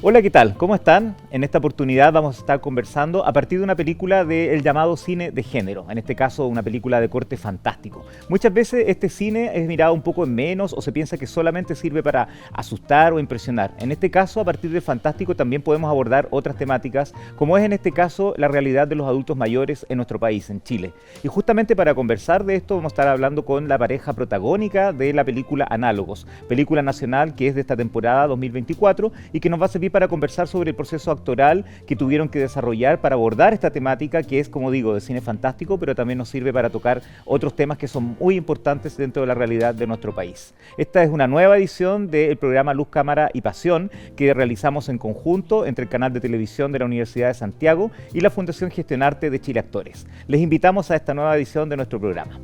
Hola, ¿qué tal? ¿Cómo están? En esta oportunidad vamos a estar conversando a partir de una película del llamado cine de género, en este caso una película de corte fantástico. Muchas veces este cine es mirado un poco en menos o se piensa que solamente sirve para asustar o impresionar. En este caso, a partir de fantástico también podemos abordar otras temáticas, como es en este caso la realidad de los adultos mayores en nuestro país, en Chile. Y justamente para conversar de esto vamos a estar hablando con la pareja protagónica de la película Análogos, película nacional que es de esta temporada 2024 y que nos va a servir para conversar sobre el proceso actoral que tuvieron que desarrollar para abordar esta temática que es, como digo, de cine fantástico, pero también nos sirve para tocar otros temas que son muy importantes dentro de la realidad de nuestro país. Esta es una nueva edición del programa Luz, Cámara y Pasión que realizamos en conjunto entre el canal de televisión de la Universidad de Santiago y la Fundación Gestionarte de Chile Actores. Les invitamos a esta nueva edición de nuestro programa.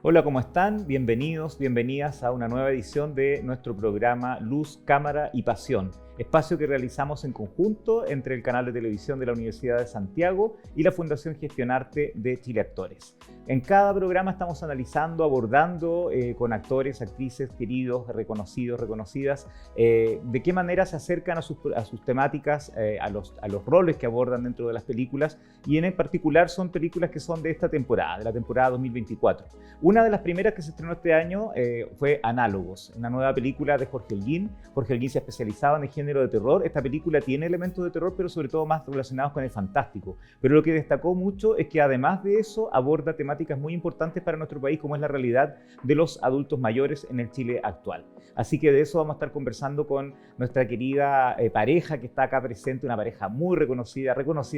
Hola, ¿cómo están? Bienvenidos, bienvenidas a una nueva edición de nuestro programa Luz, Cámara y Pasión, espacio que realizamos en conjunto entre el canal de televisión de la Universidad de Santiago y la Fundación Gestionarte de Chile Actores. En cada programa estamos analizando, abordando con actores, actrices, queridos, reconocidos, reconocidas, de qué manera se acercan a sus temáticas, a los roles que abordan dentro de las películas, y en particular son películas que son de esta temporada, de la temporada 2024. Una de las primeras que se estrenó este año fue Análogos, una nueva película de Jorge Holguín. Jorge Holguín se ha especializado en el género de terror. Esta película tiene elementos de terror, pero sobre todo más relacionados con el fantástico. Pero lo que destacó mucho es que además de eso aborda temáticas muy importantes para nuestro país, como es la realidad de los adultos mayores en el Chile actual. Así que de eso vamos a estar conversando con nuestra querida pareja que está acá presente, una pareja muy reconocida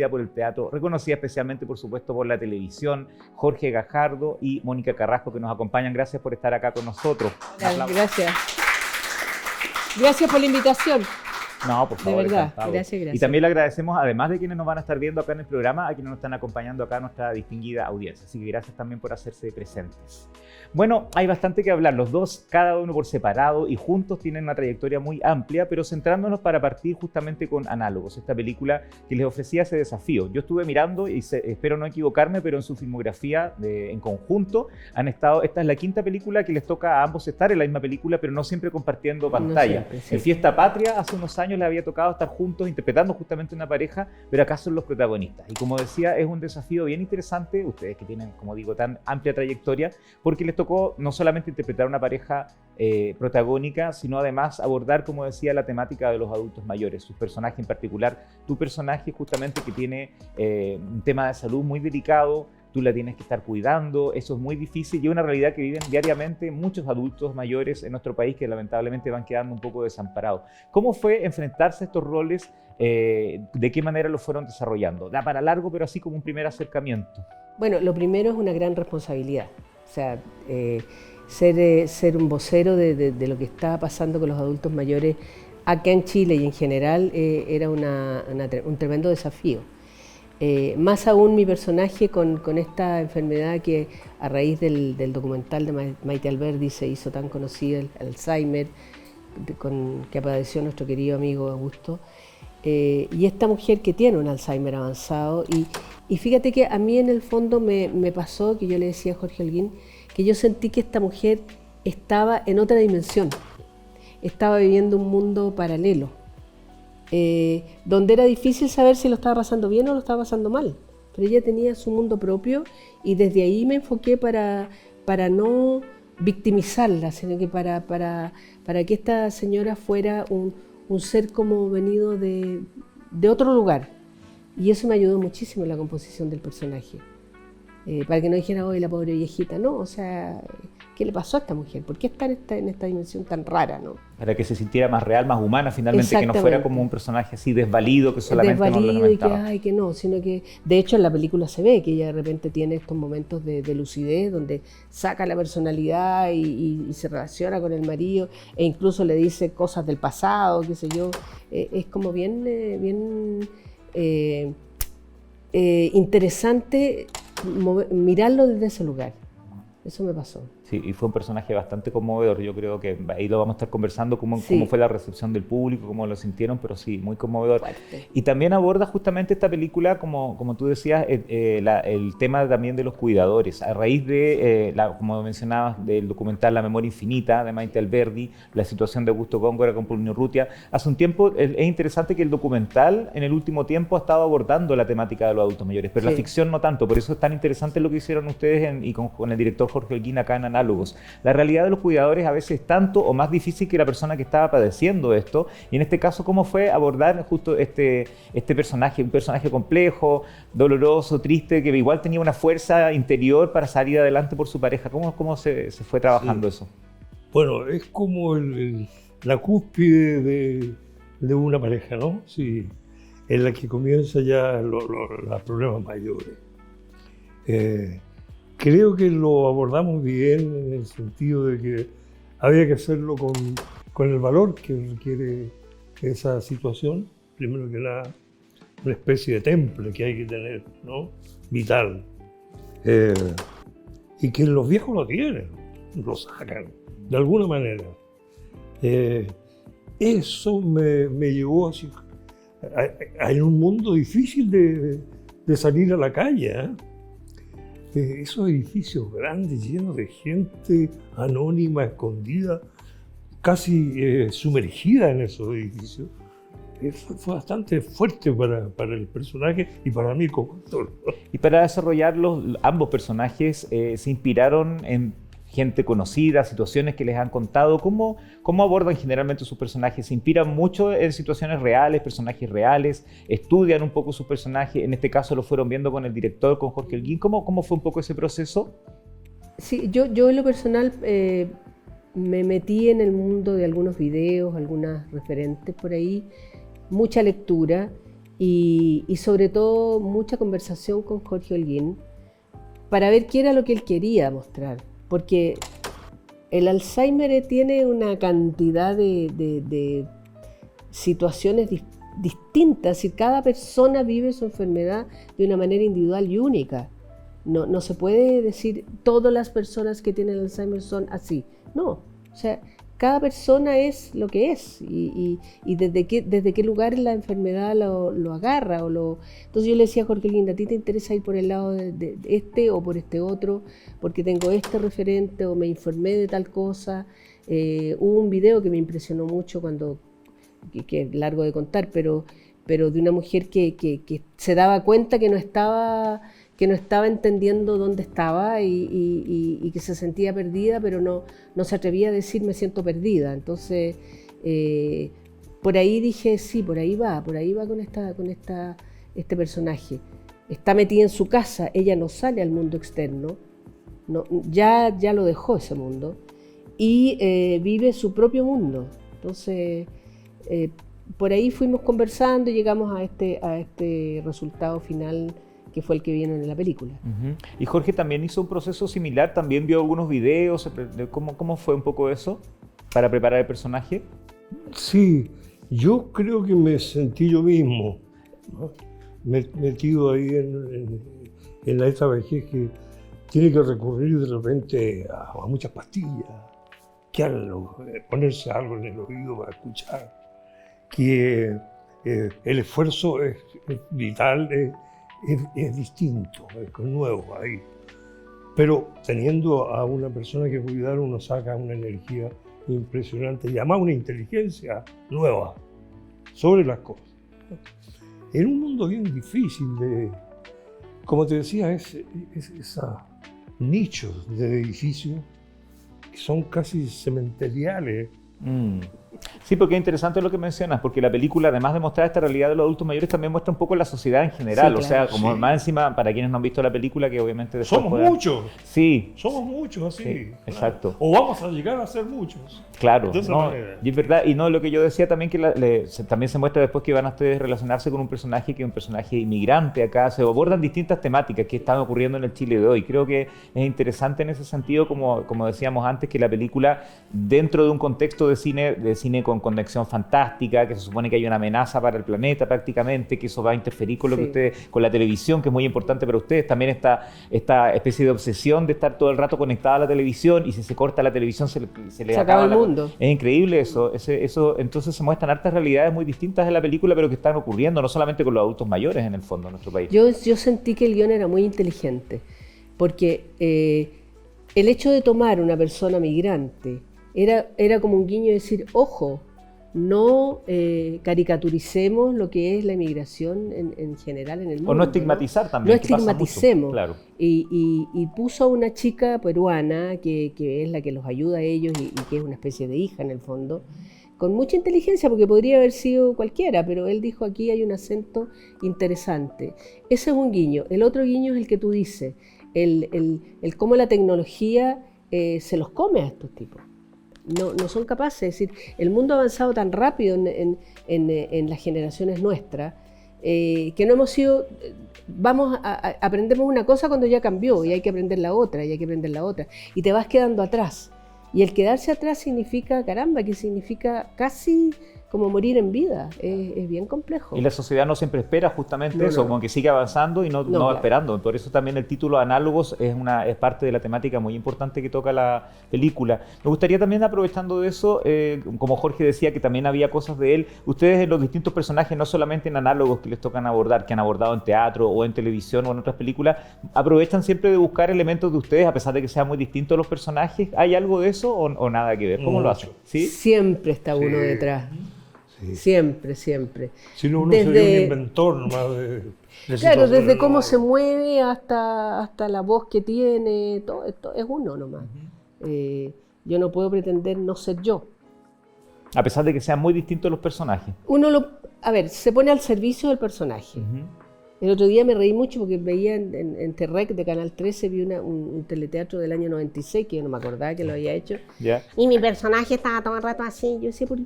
por el teatro, reconocida especialmente, por supuesto, por la televisión, Jorge Gajardo y Mónica Carrasco, que nos acompañan. Gracias por estar acá con nosotros. Gracias. Gracias por la invitación. No, por favor, de verdad, encantado. gracias. Y también le agradecemos, además de quienes nos van a estar viendo acá en el programa, a quienes nos están acompañando acá, nuestra distinguida audiencia. Así que gracias también por hacerse presentes. Bueno, hay bastante que hablar. Los dos, cada uno por separado y juntos, tienen una trayectoria muy amplia, pero centrándonos para partir justamente con Análogos, esta película que les ofrecía ese desafío. Yo estuve mirando y espero no equivocarme, pero en su filmografía en conjunto han estado, esta es la quinta película que les toca a ambos estar en la misma película, pero no siempre compartiendo pantalla. No siempre, sí. En Fiesta Patria hace unos años les había tocado estar juntos interpretando justamente una pareja, pero acá son los protagonistas. Y como decía, es un desafío bien interesante, ustedes que tienen, como digo, tan amplia trayectoria, porque les tocó no solamente interpretar una pareja protagónica, sino además abordar, como decía, la temática de los adultos mayores, sus personajes en particular. Tu personaje justamente que tiene un tema de salud muy delicado, tú la tienes que estar cuidando, eso es muy difícil y es una realidad que viven diariamente muchos adultos mayores en nuestro país que lamentablemente van quedando un poco desamparados. ¿Cómo fue enfrentarse a estos roles? ¿De qué manera los fueron desarrollando? Da para largo, pero así como un primer acercamiento. Bueno, lo primero es una gran responsabilidad. O sea, ser un vocero de lo que estaba pasando con los adultos mayores acá en Chile y en general era un tremendo desafío. Más aún mi personaje con esta enfermedad que a raíz del documental de Maite Alberdi se hizo tan conocida, el Alzheimer, que padeció nuestro querido amigo Augusto, y esta mujer que tiene un Alzheimer avanzado, y fíjate que a mí en el fondo me pasó, que yo le decía a Jorge Holguín, que yo sentí que esta mujer estaba en otra dimensión, estaba viviendo un mundo paralelo, donde era difícil saber si lo estaba pasando bien o lo estaba pasando mal, pero ella tenía su mundo propio y desde ahí me enfoqué para no victimizarla, sino que para que esta señora fuera un ser como venido de otro lugar, y eso me ayudó muchísimo en la composición del personaje. para que no dijera, hoy la pobre viejita, no, o sea, ¿qué le pasó a esta mujer? ¿Por qué está en esta dimensión tan rara, no? Para que se sintiera más real, más humana finalmente, que no fuera como un personaje así desvalido, que solamente nos lo desvalido lamentaba. y que, ay, que no, sino que, de hecho en la película se ve que ella de repente tiene estos momentos de lucidez, donde saca la personalidad y se relaciona con el marido, e incluso le dice cosas del pasado, qué sé yo, es como bien interesante mirarlo desde ese lugar. Eso me pasó. Sí, y fue un personaje bastante conmovedor. Yo creo que ahí lo vamos a estar conversando, cómo fue la recepción del público, cómo lo sintieron, pero sí, muy conmovedor. Fuerte. Y también aborda justamente esta película, como tú decías, el tema también de los cuidadores. A raíz de, como mencionabas, del documental La memoria infinita de Maite Alberdi, la situación de Augusto Góngora con Plinio Urrutia. Hace un tiempo es interesante que el documental en el último tiempo ha estado abordando la temática de los adultos mayores, pero la ficción no tanto. Por eso es tan interesante lo que hicieron ustedes y con el director Jorge Holguín acá en Análogos. La realidad de los cuidadores a veces es tanto o más difícil que la persona que estaba padeciendo esto, y en este caso, ¿cómo fue abordar justo este personaje, un personaje complejo, doloroso, triste, que igual tenía una fuerza interior para salir adelante por su pareja? ¿Cómo se fue trabajando eso? Bueno, es como la cúspide de una pareja, ¿no? Sí, en la que comienza ya los problemas mayores. Creo que lo abordamos bien en el sentido de que había que hacerlo con el valor que requiere esa situación. Primero que nada, una especie de temple que hay que tener, ¿no? Vital. Y que los viejos lo tienen, lo sacan, de alguna manera. Eso me llevó así, en un mundo difícil de salir a la calle, ¿eh? Esos edificios grandes, llenos de gente anónima, escondida, casi sumergida en esos edificios, fue bastante fuerte para el personaje y para mí como actor. Y para desarrollarlos, ambos personajes se inspiraron en gente conocida, situaciones que les han contado. ¿Cómo abordan generalmente sus personajes? ¿Se inspiran mucho en situaciones reales, personajes reales? ¿Estudian un poco sus personajes? En este caso lo fueron viendo con el director, con Jorge Holguín. ¿Cómo fue un poco ese proceso? Sí, yo en lo personal me metí en el mundo de algunos videos, algunas referentes por ahí, mucha lectura y sobre todo mucha conversación con Jorge Holguín para ver qué era lo que él quería mostrar. Porque el Alzheimer tiene una cantidad de situaciones distintas y cada persona vive su enfermedad de una manera individual y única. No se puede decir todas las personas que tienen Alzheimer son así. No, o sea, cada persona es lo que es y desde qué lugar la enfermedad lo agarra. Entonces yo le decía a Jorge Holguín, ¿a ti te interesa ir por el lado de este o por este otro? Porque tengo este referente o me informé de tal cosa. Hubo un video que me impresionó mucho que es largo de contar, pero de una mujer que se daba cuenta que no estaba entendiendo dónde estaba y que se sentía perdida, pero no se atrevía a decir me siento perdida. Entonces, por ahí dije, sí, por ahí va con este personaje. Está metida en su casa, ella no sale al mundo externo, ya lo dejó ese mundo, y vive su propio mundo. Entonces, por ahí fuimos conversando y llegamos a este resultado final, que fue el que vieron en la película. Y Jorge también hizo un proceso similar, también vio algunos videos. ¿Cómo fue un poco eso para preparar el personaje? Sí, yo creo que me sentí yo mismo, ¿no? Metido ahí en esta vejez que tiene que recurrir de repente a muchas pastillas, ponerse algo en el oído para escuchar, que el esfuerzo es vital, es distinto, es nuevo ahí. Pero teniendo a una persona que cuidar, uno saca una energía impresionante y además una inteligencia nueva sobre las cosas. En un mundo bien difícil como te decía, esos nichos de edificios que son casi cementeriales. Sí, porque es interesante lo que mencionas, porque la película, además de mostrar esta realidad de los adultos mayores, también muestra un poco la sociedad en general. Sí, O sea, claro. como más encima, para quienes no han visto la película, que obviamente después Somos puedan- muchos. Sí, Somos muchos, así. Sí, claro. exacto. O vamos a llegar a ser muchos. claro. De esa No, manera. y es verdad, y no, lo que yo decía también, que también se muestra después que van a ustedes relacionarse con un personaje que es un personaje inmigrante acá. Se abordan distintas temáticas que están ocurriendo en el Chile de hoy. Creo que es interesante en ese sentido, como decíamos antes, que la película, dentro de un contexto de cine con conexión fantástica, que se supone que hay una amenaza para el planeta prácticamente, que eso va a interferir con lo que Sí. ustedes, con la televisión, que es muy importante para ustedes, también esta especie de obsesión de estar todo el rato conectada a la televisión, y si se corta la televisión se le Se acaba el la- mundo. Es increíble eso, entonces se muestran hartas realidades muy distintas en la película, pero que están ocurriendo no solamente con los adultos mayores en el fondo en nuestro país. Yo sentí que el guión era muy inteligente, porque el hecho de tomar una persona migrante era como un guiño de decir, ojo, no caricaturicemos lo que es la inmigración en general en el mundo. O no estigmatizar también, No que pasa mucho, estigmaticemos. claro. Y puso a una chica peruana, que es la que los ayuda a ellos y que es una especie de hija en el fondo, con mucha inteligencia, porque podría haber sido cualquiera, pero él dijo, aquí hay un acento interesante. Ese es un guiño. El otro guiño es el que tú dices, el cómo la tecnología se los come a estos tipos. No son capaces, es decir, el mundo ha avanzado tan rápido en las generaciones nuestras, que no hemos sido, aprendemos una cosa cuando ya cambió, y hay que aprender la otra, y hay que aprender la otra, y te vas quedando atrás. Y el quedarse atrás significa, caramba, que significa casi como morir en vida, es bien complejo. Y la sociedad no siempre espera justamente No, eso, no. como que sigue avanzando y no claro. esperando. Por eso también el título Análogos es parte de la temática muy importante que toca la película. Me gustaría también, aprovechando de eso, como Jorge decía que también había cosas de él, ustedes en los distintos personajes, no solamente en Análogos que les tocan abordar, que han abordado en teatro o en televisión o en otras películas, aprovechan siempre de buscar elementos de ustedes, a pesar de que sean muy distintos los personajes. ¿Hay algo de eso o nada que ver? ¿Cómo lo hacen? ¿Sí? Siempre está uno Sí. detrás. Sí. Siempre, siempre. Si no, uno Desde- sería un inventor nomás de Claro, situaciones desde cómo nuevas. se mueve hasta la voz que tiene, todo esto es uno nomás. Yo no puedo pretender no ser yo. A pesar de que sean muy distintos los personajes. A ver, se pone al servicio del personaje. El otro día me reí mucho porque veía en Terrec de Canal 13, vi un teleteatro del año 96, que yo no me acordaba que lo había hecho. ¿Ya? Y mi personaje estaba todo el rato así. Yo decía, ¿por qué?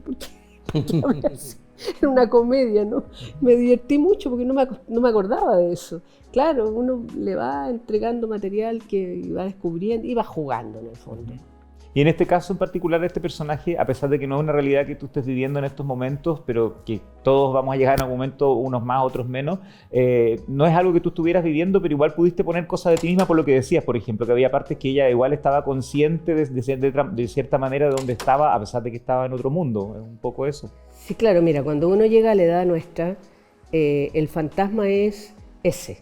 ¿Por qué habla así? Era una comedia, ¿no? Me divertí mucho porque no me acordaba de eso. Claro, uno le va entregando material que va descubriendo y va jugando en el fondo. Y en este caso en particular, este personaje, a pesar de que no es una realidad que tú estés viviendo en estos momentos, pero que todos vamos a llegar en algún momento, unos más, otros menos, no es algo que tú estuvieras viviendo, pero igual pudiste poner cosas de ti misma por lo que decías, por ejemplo, que había partes que ella igual estaba consciente de cierta manera de dónde estaba, a pesar de que estaba en otro mundo. Es un poco eso. Sí, claro, mira, cuando uno llega a la edad nuestra, el fantasma es ese.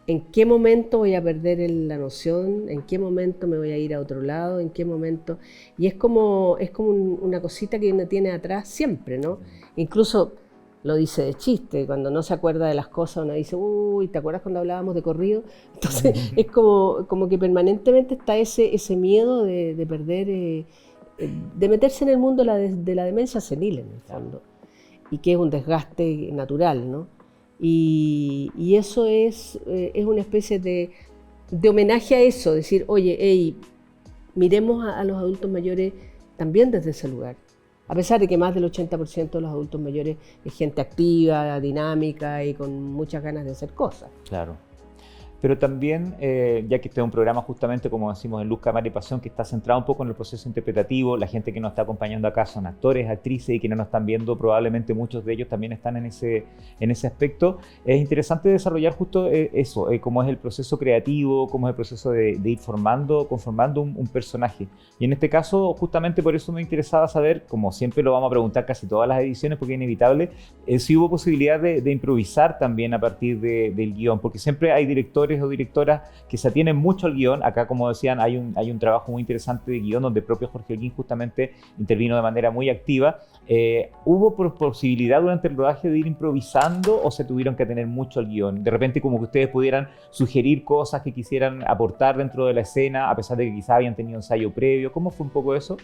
¿En qué momento voy a perder la noción? ¿En qué momento me voy a ir a otro lado? ¿En qué momento? Y es como una cosita que uno tiene atrás siempre, ¿no? Incluso lo dice de chiste, cuando no se acuerda de las cosas uno dice, uy, ¿te acuerdas cuando hablábamos de corrido? Entonces es como que permanentemente está ese miedo de perder, de meterse en el mundo de la demencia senil en el fondo, y que es un desgaste natural, ¿no? Y eso es una especie de homenaje a eso, decir, oye, hey, miremos a los adultos mayores también desde ese lugar. A pesar de que más del 80% de los adultos mayores es gente activa, dinámica y con muchas ganas de hacer cosas. Claro. Pero también, ya que este es un programa justamente, como decimos, en Luz, Cámara y Pasión, que está centrado un poco en el proceso interpretativo, la gente que nos está acompañando acá son actores, actrices, y quienes nos están viendo, probablemente muchos de ellos también están en ese aspecto. Es interesante desarrollar justo eso, cómo es el proceso creativo, cómo es el proceso de ir conformando un personaje. Y en este caso, justamente por eso me interesaba saber, como siempre lo vamos a preguntar casi todas las ediciones, porque es inevitable, si hubo posibilidad de improvisar también a partir del guión, porque siempre hay directores o directoras que se atienen mucho al guión. Acá, como decían, hay un trabajo muy interesante de guión donde el propio Jorge Holguín justamente intervino de manera muy activa. ¿Hubo posibilidad durante el rodaje de ir improvisando o se tuvieron que atener mucho al guión? De repente, como que ustedes pudieran sugerir cosas que quisieran aportar dentro de la escena, a pesar de que quizás habían tenido ensayo previo. ¿Cómo fue un poco eso?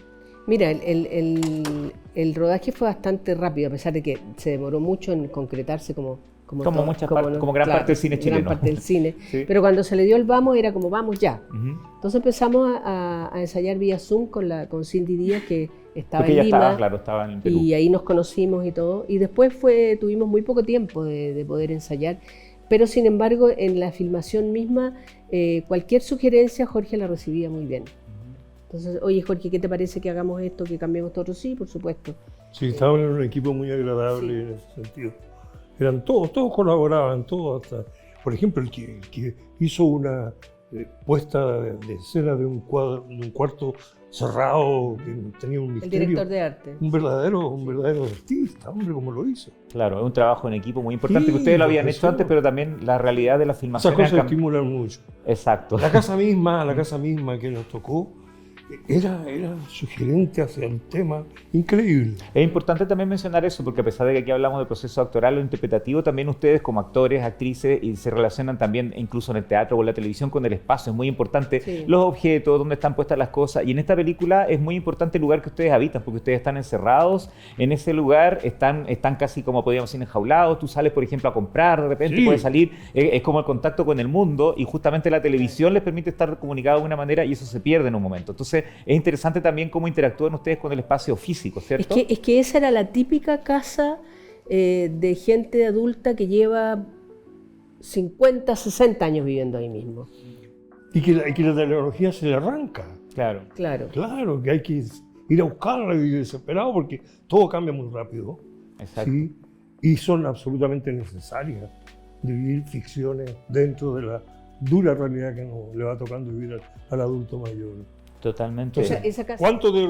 Mira, el rodaje fue bastante rápido, a pesar de que se demoró mucho en concretarse como gran parte del cine chileno. Gran parte del cine. Sí. Pero cuando se le dio el vamos, era como vamos ya. Ujú. Entonces empezamos a ensayar vía Zoom con Cindy Díaz, que estaba Porque en ella Lima. estaba en el Perú. Y ahí nos conocimos y todo. Y después tuvimos muy poco tiempo de poder ensayar. Pero sin embargo, en la filmación misma, cualquier sugerencia Jorge la recibía muy bien. Entonces, oye Jorge, ¿qué te parece que hagamos esto, que cambiemos esto otro? Sí, por supuesto. Sí, estaban en un equipo muy agradable en ese sentido. Eran todos colaboraban, todos. Hasta, por ejemplo, el que hizo una puesta de escena de un cuarto cerrado que tenía un misterio. El director de arte. Un verdadero artista, hombre, como lo hizo. Claro, es un trabajo en equipo muy importante, Sí, que ustedes lo habían profesor. hecho antes, pero también la realidad de la Esas filmación. cosas estimulan mucho. Exacto. La casa misma que nos tocó era sugerente hacia el tema, increíble. Es importante también mencionar eso, porque a pesar de que aquí hablamos de proceso actoral o interpretativo, también ustedes como actores, actrices, y se relacionan también incluso en el teatro o en la televisión con el espacio, es muy importante. Sí. Los objetos, dónde están puestas las cosas, y en esta película es muy importante el lugar que ustedes habitan, porque ustedes están encerrados en ese lugar, están casi como podríamos decir enjaulados, tú sales por ejemplo a comprar, de repente Sí. puedes salir, es como el contacto con el mundo, y justamente la televisión les permite estar comunicados de una manera y eso se pierde en un momento. Entonces es interesante también cómo interactúan ustedes con el espacio físico, ¿cierto? Es que esa era la típica casa de gente adulta que lleva 50, 60 años viviendo ahí mismo. Y que la tecnología se le arranca. Claro. Claro. Claro, que hay que ir a buscarla y desesperado porque todo cambia muy rápido. Exacto. ¿Sí? Y son absolutamente necesarias de vivir ficciones dentro de la dura realidad que nos le va tocando vivir al adulto mayor. Totalmente. Entonces, Esa casa.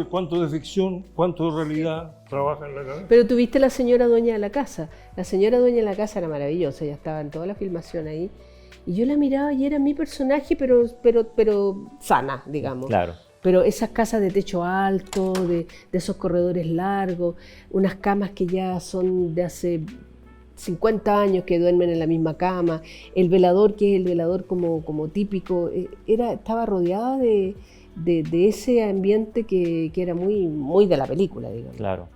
¿Cuánto de ficción, cuánto de realidad trabaja en la cabeza? Pero tuviste la señora dueña de la casa. La señora dueña de la casa era maravillosa, ella estaba en toda la filmación ahí. Y yo la miraba y era mi personaje, pero sana, digamos. Claro. Pero esas casas de techo alto, de esos corredores largos, unas camas que ya son de hace 50 años que duermen en la misma cama, el velador que es el velador como típico, estaba rodeada de ese ambiente que era muy de la película, digamos. Claro.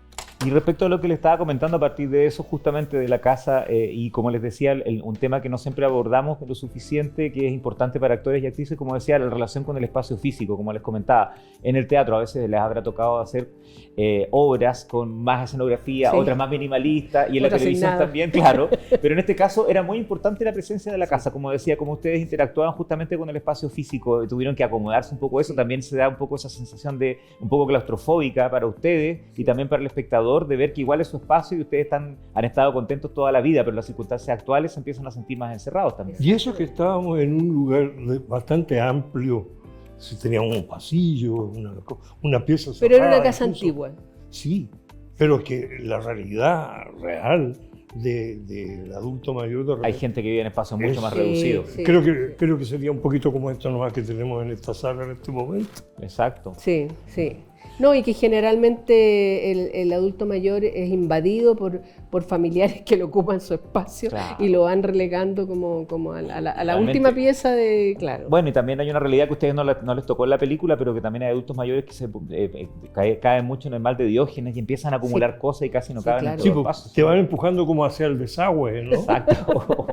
Y respecto a lo que le estaba comentando a partir de eso, justamente de la casa, y como les decía, un tema que no siempre abordamos lo suficiente, que es importante para actores y actrices, como decía, la relación con el espacio físico, como les comentaba. En el teatro a veces les habrá tocado hacer obras con más escenografía, Sí. otras más minimalistas, y en la Otras sin televisión nada. también, claro. Pero en este caso era muy importante la presencia de la casa, como decía, como ustedes interactuaban justamente con el espacio físico, tuvieron que acomodarse un poco eso, también se da un poco esa sensación de un poco claustrofóbica para ustedes y también para el espectador, de ver que igual es su espacio y ustedes han estado contentos toda la vida, pero las circunstancias actuales se empiezan a sentir más encerrados también. Y eso que estábamos en un lugar bastante amplio, si teníamos un pasillo, una pieza cerrada. Pero era una casa incluso. antigua. Sí, pero que la realidad real del adulto mayor de Hay repente, gente que vive en espacios mucho más Sí, reducidos. sí. creo que sería un poquito como esto nomás que tenemos en esta sala en este momento. Exacto. Sí, sí. No, y que generalmente el adulto mayor es invadido por familiares que le ocupan su espacio Claro. y lo van relegando como a la Realmente. última pieza de, claro. Bueno, y también hay una realidad que a ustedes no les tocó en la película, pero que también hay adultos mayores que caen mucho en el mal de Diógenes y empiezan a acumular cosas y casi no Sí, caben claro. en Sí, todos los pues, pasos. te van empujando como hacia el desagüe, ¿no? Exacto.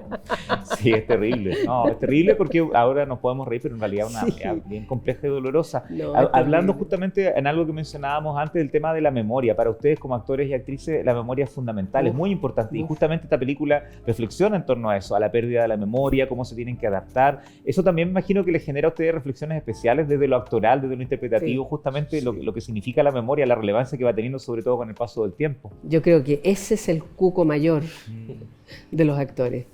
Sí, es terrible. No, es terrible porque ahora nos podemos reír, pero en realidad es una Sí. realidad bien compleja y dolorosa. No, Ha- es Hablando terrible. justamente en algo que mencionábamos antes del tema de la memoria, para ustedes como actores y actrices la memoria es fundamental, es Uf, muy importante y uf. justamente esta película reflexiona en torno a eso, a la pérdida de la memoria, cómo se tienen que adaptar. Eso también me imagino que les genera a ustedes reflexiones especiales desde lo actoral, desde lo interpretativo, Sí. justamente Sí. lo que significa la memoria, la relevancia que va teniendo sobre todo con el paso del tiempo. Yo creo que ese es el cuco mayor de los actores.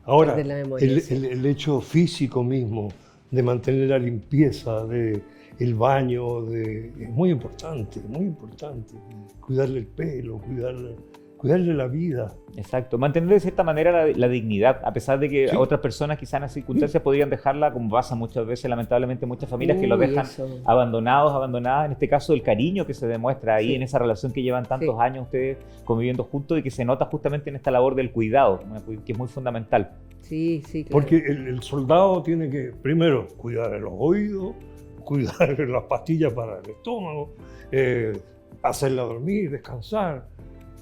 Ahora, de la memoria, sí. el hecho físico mismo de mantener la limpieza del baño, es muy importante, muy importante. Cuidarle el pelo, cuidarle la vida. Exacto, mantener de cierta manera la dignidad, a pesar de que Sí. otras personas quizás en las circunstancias podrían dejarla, como pasa muchas veces, lamentablemente, muchas familias que lo Uy, dejan eso. abandonadas, en este caso el cariño que se demuestra ahí Sí. en esa relación que llevan tantos Sí. años ustedes conviviendo juntos y que se nota justamente en esta labor del cuidado, que es muy fundamental. Sí, sí, claro. Porque el soldado tiene que, primero, cuidar de los oídos, cuidar las pastillas para el estómago, hacerla dormir, descansar,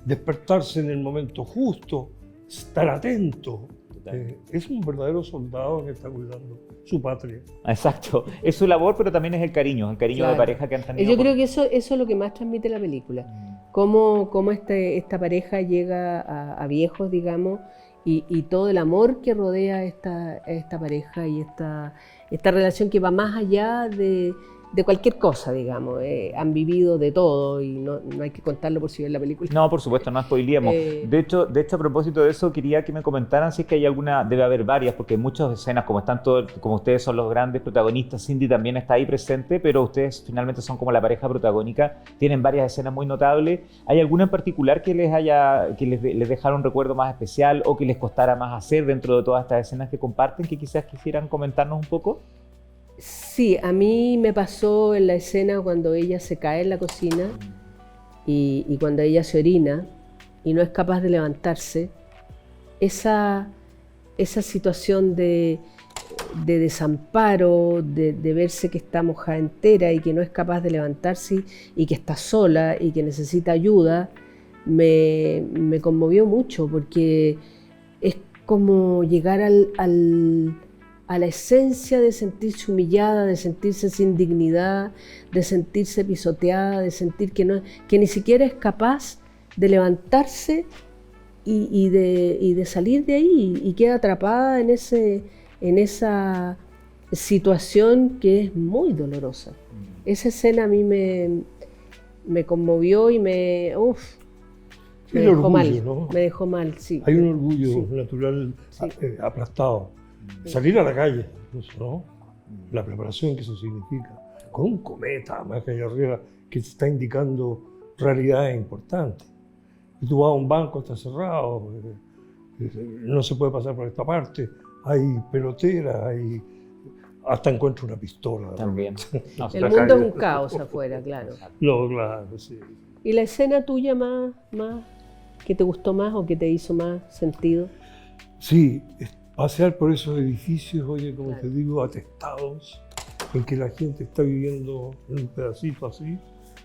despertarse en el momento justo, estar atento. Es un verdadero soldado que está cuidando su patria. Exacto, es su labor, pero también es el cariño Claro. de pareja que han tenido. Yo creo que eso es lo que más transmite la película. Cómo esta pareja llega a viejos, digamos, y todo el amor que rodea esta pareja y esta relación que va más allá de cualquier cosa, digamos. Han vivido de todo y no hay que contarlo por si ven la película. No, por supuesto, no spoileemos. De hecho, a propósito de eso, quería que me comentaran si es que hay alguna, debe haber varias, porque hay muchas escenas, como ustedes son los grandes protagonistas, Cindy también está ahí presente, pero ustedes finalmente son como la pareja protagónica, tienen varias escenas muy notables. ¿Hay alguna en particular que les dejara un recuerdo más especial o que les costara más hacer dentro de todas estas escenas que comparten, que quizás quisieran comentarnos un poco? Sí, a mí me pasó en la escena cuando ella se cae en la cocina y cuando ella se orina y no es capaz de levantarse, esa situación de desamparo, de verse que está mojada entera y que no es capaz de levantarse y que está sola y que necesita ayuda, me conmovió mucho porque es como llegar a la esencia de sentirse humillada, de sentirse sin dignidad, de sentirse pisoteada, de sentir que ni siquiera es capaz de levantarse y de salir de ahí y queda atrapada en esa situación que es muy dolorosa. Esa escena a mí me conmovió y me dejó orgullo, mal, ¿no? me dejó mal, sí. Hay un orgullo Sí. natural Sí. aplastado. Salir a la calle, incluso, ¿no? La preparación que eso significa. Con un cometa más que allá arriba que te está indicando realidades importantes. Y tú vas a un banco, está cerrado, no se puede pasar por esta parte, hay peloteras, hasta encuentro una pistola. También. No, El mundo es un caos afuera, claro. No, claro, sí. ¿Y la escena tuya más que te gustó más o que te hizo más sentido? Sí, pasear por esos edificios, oye, como Claro. te digo, atestados, en que la gente está viviendo en un pedacito así,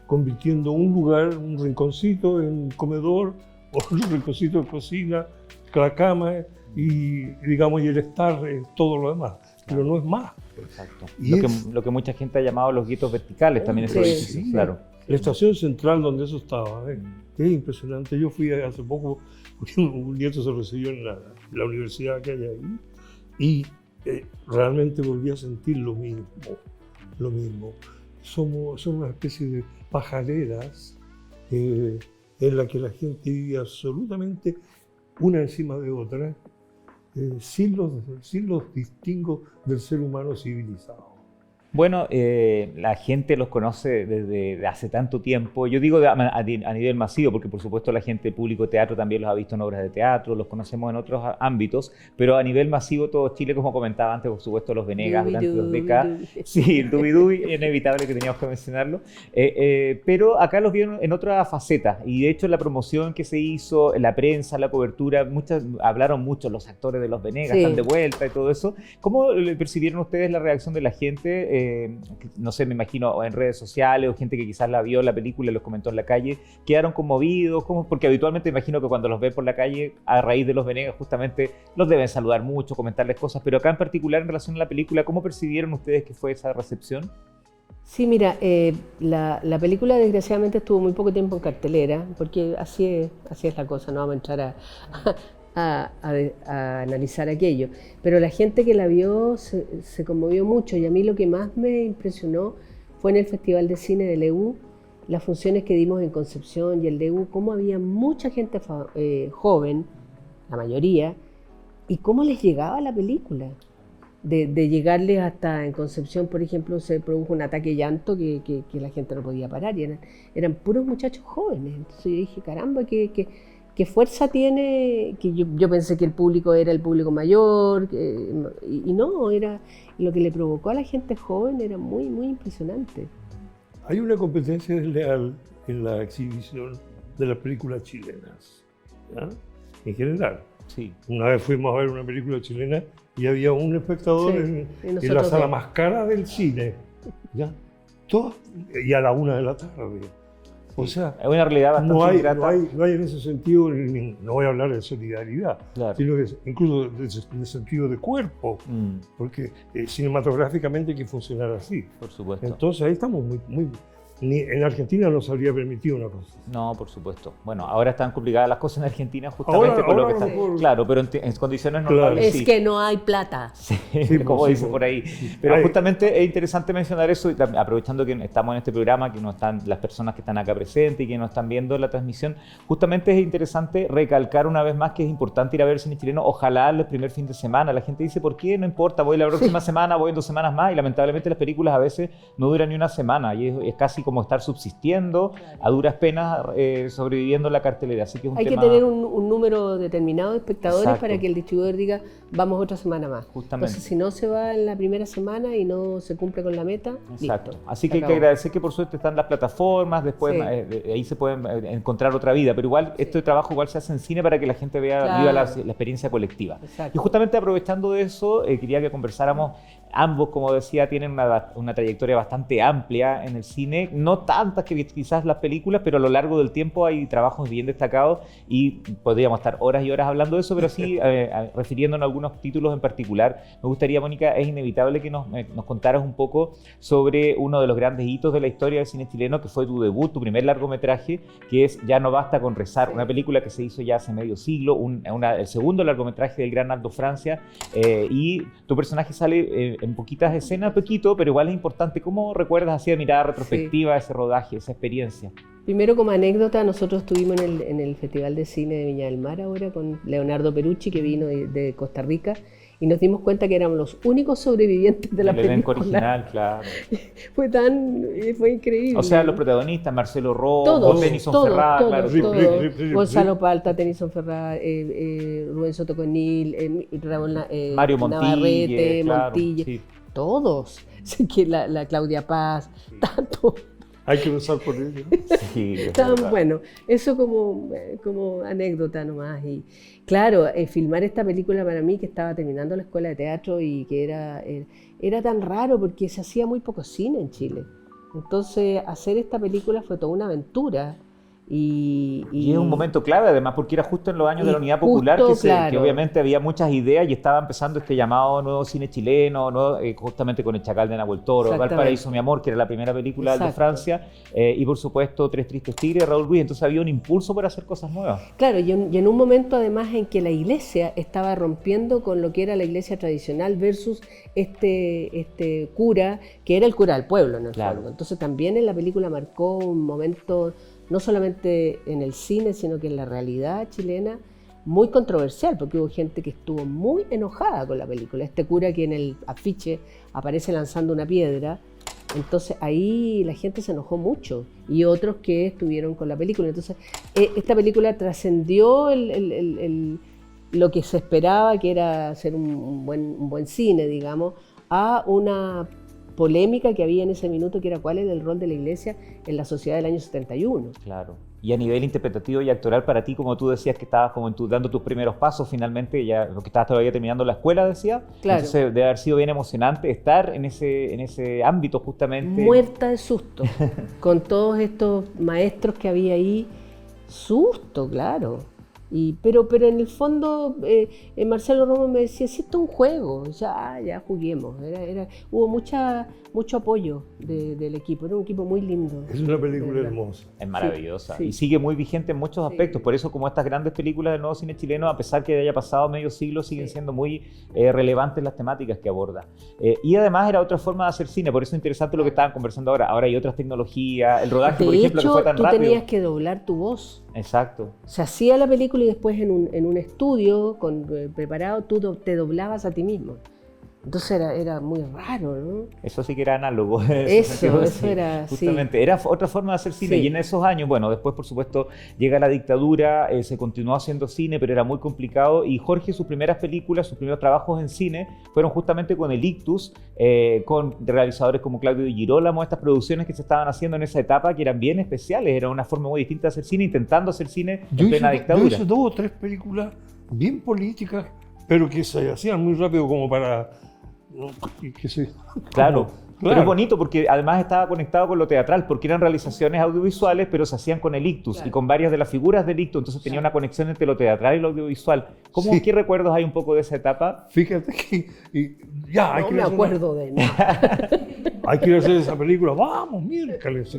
convirtiendo un lugar, un rinconcito en comedor, o un rinconcito de cocina, la cama y digamos, y el estar, todo lo demás. Pero no es más. Exacto. Y Lo que mucha gente ha llamado los guetos verticales, también esos Sí. edificios, claro. La estación central donde eso estaba, es impresionante. Yo fui hace poco, porque un nieto se recibió en la universidad que hay ahí, y realmente volví a sentir lo mismo. Somos una especie de pajareras en la que la gente vive absolutamente una encima de otra, sin los distingos del ser humano civilizado. Bueno, la gente los conoce desde hace tanto tiempo. Yo digo a nivel masivo, porque por supuesto la gente del público de teatro también los ha visto en obras de teatro, los conocemos en otros ámbitos, pero a nivel masivo todo Chile, como comentaba antes, por supuesto los Venegas durante dos décadas. Sí, el dubi-dubi, inevitable que teníamos que mencionarlo. Pero acá los vieron en otra faceta, y de hecho la promoción que se hizo, la prensa, la cobertura, hablaron mucho los actores de los Venegas, Sí. están de vuelta y todo eso. ¿Cómo percibieron ustedes la reacción de la gente? No sé, me imagino en redes sociales o gente que quizás la vio la película y los comentó en la calle, ¿quedaron conmovidos? ¿Cómo? Porque habitualmente imagino que cuando los ven por la calle a raíz de los Venegas justamente los deben saludar mucho, comentarles cosas, pero acá en particular en relación a la película, ¿cómo percibieron ustedes que fue esa recepción? Sí, mira, la película desgraciadamente estuvo muy poco tiempo en cartelera, porque así es la cosa, no vamos a entrar a analizar aquello. Pero la gente que la vio se conmovió mucho, y a mí lo que más me impresionó fue en el Festival de Cine de LEU, las funciones que dimos en Concepción y el LEU, cómo había mucha gente joven, la mayoría, y cómo les llegaba la película. De llegarles hasta en Concepción, por ejemplo, se produjo un ataque de llanto que la gente no podía parar, y eran puros muchachos jóvenes. Entonces yo dije, caramba, qué fuerza tiene, que yo pensé que el público era el público mayor, y no, era lo que le provocó a la gente joven era muy, muy impresionante. Hay una competencia desleal en la exhibición de las películas chilenas, ¿ya? En general. Sí. Una vez fuimos a ver una película chilena y había un espectador Sí, en y la nosotros sala dos. más cara del cine. ¿ya? Todas, y a la 1 de la tarde. O sea, es una realidad bastante no hay en ese sentido, no voy a hablar de solidaridad, Claro. sino que incluso de sentido de cuerpo, porque cinematográficamente hay que funcionar así. Por supuesto. Entonces ahí estamos ni en Argentina no se habría permitido una cosa. No, por supuesto. Bueno, ahora están complicadas las cosas en Argentina justamente por lo que está. Claro, pero en condiciones normales Es sí. que no hay plata. Sí, Sí, como sí, dicen por ahí. Pero Hay- justamente es interesante mencionar eso, y aprovechando que estamos en este programa, que no están las personas que están acá presentes y que nos están viendo la transmisión, justamente es interesante recalcar una vez más que es importante ir a ver cine chileno, ojalá el primer fin de semana. La gente dice, ¿por qué? No importa, voy la próxima semana, voy en 2 semanas más, y lamentablemente las películas a veces no duran ni una semana, y es casi como estar subsistiendo a duras penas, sobreviviendo en la cartelera. Así que es un Hay que tema... tener un número determinado de espectadores Exacto. para que el distribuidor diga, vamos otra semana más. Justamente. Entonces, si no se va en la primera semana y no se cumple con la meta, Exacto. listo, Así se que hay que acabó. agradecer que por suerte están las plataformas, después Sí. ahí se pueden encontrar otra vida, pero igual este trabajo igual se hace en cine para que la gente vea, Claro. viva la experiencia colectiva. Exacto. Y justamente aprovechando de eso, quería que conversáramos. Ambos, como decía, tienen una trayectoria bastante amplia en el cine, no tantas que quizás las películas, pero a lo largo del tiempo hay trabajos bien destacados y podríamos estar horas y horas hablando de eso, pero sí refiriéndonos a algunos títulos en particular. Me gustaría, Mónica, es inevitable que nos contaras un poco sobre uno de los grandes hitos de la historia del cine chileno, que fue tu debut, tu primer largometraje, que es Ya no basta con rezar, una película que se hizo ya hace medio siglo, el segundo largometraje del gran Aldo Francia, y tu personaje sale en poquitas escenas, poquito, pero igual es importante. ¿Cómo recuerdas así de mirada retrospectiva ese rodaje, esa experiencia? Primero, como anécdota, nosotros estuvimos en el Festival de Cine de Viña del Mar ahora con Leonardo Perucci, que vino de Costa Rica, y nos dimos cuenta que éramos los únicos sobrevivientes de la El elenco película. original, claro. Fue increíble. O sea, los protagonistas, Marcelo Rojo, Todos, Tennyson todos, Ferrá, todos, claro. todos. Gonzalo Palta, Tennyson Ferrá, Rubén Sotoconil, Mario Montille, Navarrete, claro, Montille, sí. todos. Así que la Claudia Paz, tanto. Hay que pensar por ello. Sí, es Tan verdad. bueno, eso como anécdota nomás. Y claro, filmar esta película para mí, que estaba terminando la escuela de teatro y que era tan raro porque se hacía muy poco cine en Chile. Entonces, hacer esta película fue toda una aventura. Y es un momento clave, además, porque era justo en los años de la Unidad justo, Popular que claro. obviamente había muchas ideas y estaba empezando este llamado nuevo cine chileno, justamente con El Chacal de Nahuel Toro, Exactamente. Valparaíso, mi amor, que era la primera película de Exacto. Francia, y por supuesto Tres Tristes Tigres, Raúl Ruiz. Entonces había un impulso por hacer cosas nuevas. Claro, y en un momento además en que la iglesia estaba rompiendo con lo que era la iglesia tradicional versus este cura, que era el cura del pueblo en el Claro. fondo. Entonces también en la película marcó un momento, no solamente en el cine, sino que en la realidad chilena, muy controversial, porque hubo gente que estuvo muy enojada con la película. Este cura que en el afiche aparece lanzando una piedra, entonces ahí la gente se enojó mucho, y otros que estuvieron con la película. Entonces esta película trascendió lo que se esperaba, que era hacer un buen cine, digamos, a una polémica que había en ese minuto, que era cuál era el rol de la iglesia en la sociedad del año 71. Claro. Y a nivel interpretativo y actoral para ti, como tú decías que estabas como dando tus primeros pasos finalmente, ya lo que estabas todavía terminando la escuela, decía. Claro. Entonces debe haber sido bien emocionante estar en ese ámbito justamente. Muerta de susto, con todos estos maestros que había ahí. Susto, claro. Pero en el fondo, Marcelo Romo me decía, si esto es un juego, ya juguemos. Hubo mucho apoyo del equipo, era un equipo muy lindo. Es una película De verdad. hermosa. Es maravillosa. Sí. Y sigue muy vigente en muchos aspectos. Por eso, como estas grandes películas del nuevo cine chileno, a pesar que haya pasado medio siglo, siguen siendo muy relevantes las temáticas que aborda. Y además era otra forma de hacer cine. Por eso es interesante lo que estaban conversando ahora. Ahora hay otras tecnologías. El rodaje, De por ejemplo, hecho, que fue tan tú rápido. tenías que doblar tu voz. Exacto. Se hacía la película y después en un estudio preparado tú te doblabas a ti mismo. Entonces era muy raro, ¿no? Eso sí que era análogo. Eso Sí, era, justamente. Era otra forma de hacer cine. Sí. Y en esos años, bueno, después por supuesto llega la dictadura, se continuó haciendo cine, pero era muy complicado. Y Jorge, sus primeras películas, sus primeros trabajos en cine fueron justamente con el Ictus, con realizadores como Claudio Di Girolamo, estas producciones que se estaban haciendo en esa etapa que eran bien especiales. Era una forma muy distinta de hacer cine, intentando hacer cine en plena Yo dictadura. hice 2 o 3 películas bien políticas, pero que se hacían muy rápido como para... ¿no? Que se, Claro. Pero es bonito porque además estaba conectado con lo teatral, porque eran realizaciones audiovisuales, pero se hacían con el ictus y con varias de las figuras del ictus, entonces tenía una conexión entre lo teatral y lo audiovisual. ¿Qué recuerdos hay un poco de esa etapa? Fíjate que no me acuerdo de nada. Hay que ir a hacer esa película, vamos, miércoles.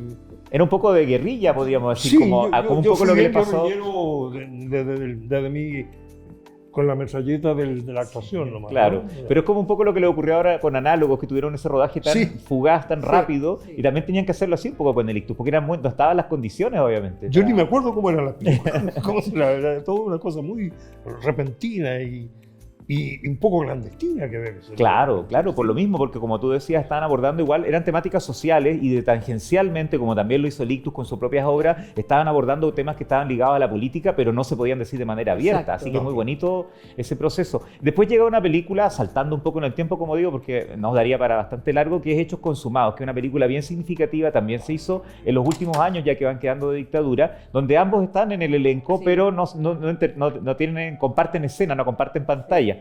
Era un poco de guerrilla, podríamos decir, Sí, como un poco lo que le pasó. Desde mí, con la metralleta de la actuación nomás. Claro, ¿no? pero es como un poco lo que le ocurrió ahora con Análogos, que tuvieron ese rodaje tan fugaz, tan rápido, y también tenían que hacerlo así un poco con el ictus, porque no estaban las condiciones, obviamente. Yo ni me acuerdo cómo era la película. Era toda una cosa muy repentina y un poco clandestina que debe ser. Claro, por lo mismo, porque como tú decías, estaban abordando igual, eran temáticas sociales y de tangencialmente, como también lo hizo el ictus con sus propias obras, estaban abordando temas que estaban ligados a la política, pero no se podían decir de manera abierta. Exacto. Así que es muy bonito ese proceso. Después llega una película, saltando un poco en el tiempo, como digo, porque nos daría para bastante largo, que es Hechos Consumados, que es una película bien significativa, también se hizo en los últimos años, ya que van quedando de dictadura, donde ambos están en el elenco, pero no comparten escena, no comparten pantalla.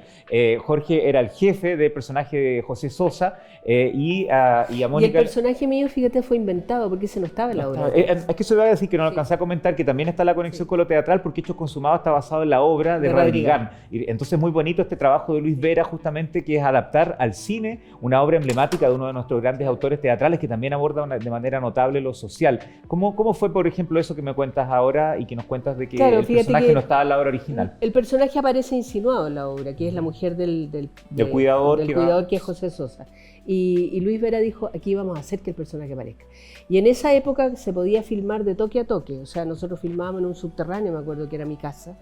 Jorge era el jefe del personaje de José Sosa y a Mónica... Y el personaje mío, fíjate, fue inventado porque ese no estaba en la obra. Es que eso iba a decir que no lo alcancé a comentar, que también está la conexión con lo teatral, porque Hechos Consumados está basado en la obra de Radrigán. Y entonces muy bonito este trabajo de Luis Vera, justamente, que es adaptar al cine una obra emblemática de uno de nuestros grandes autores teatrales, que también aborda de manera notable lo social. ¿Cómo fue, por ejemplo, eso que me cuentas ahora y que nos cuentas de que el personaje no estaba en la obra original? El personaje aparece insinuado en la obra, que es la mujer del cuidador que es José Sosa. Y Luis Vera dijo, aquí vamos a hacer que el personaje aparezca. Y en esa época se podía filmar de toque a toque, o sea, nosotros filmábamos en un subterráneo, me acuerdo que era mi casa.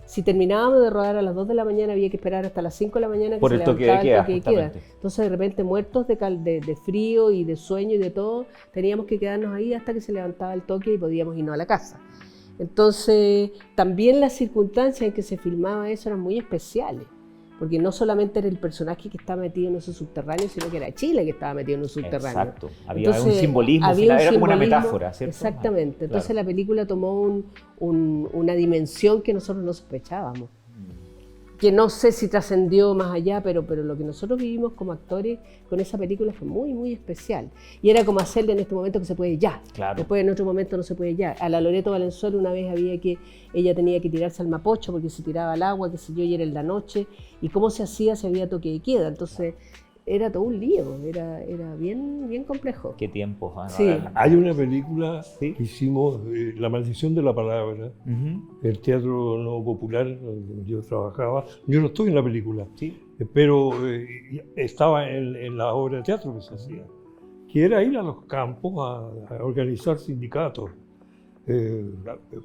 Si terminábamos de rodar a las 2 de la mañana, había que esperar hasta las 5 de la mañana que se levantaba el toque de queda. Entonces, de repente, muertos de frío y de sueño y de todo, teníamos que quedarnos ahí hasta que se levantaba el toque y podíamos irnos a la casa. Entonces, también las circunstancias en que se filmaba eso eran muy especiales. Porque no solamente era el personaje que estaba metido en ese subterráneo, sino que era Chile que estaba metido en un subterráneo. Exacto, había un simbolismo, era como una metáfora, ¿cierto? Exactamente, entonces la película tomó una dimensión que nosotros no sospechábamos. Que no sé si trascendió más allá, pero lo que nosotros vivimos como actores con esa película fue muy, muy especial. Y era como hacerle en este momento que se puede ya. Claro. Después en otro momento no se puede ya. A la Loreto Valenzuela una vez ella tenía que tirarse al Mapocho porque se tiraba al agua, qué sé yo, y era en la noche. Y cómo se hacía si había toque de queda. Entonces era todo un lío, era bien, bien complejo. Qué tiempos. Sí. Hay una película que hicimos, La maldición de la palabra, el Teatro Nuevo Popular, donde yo trabajaba. Yo no estoy en la película, pero estaba en la obra de teatro que se hacía, que era ir a los campos a organizar sindicatos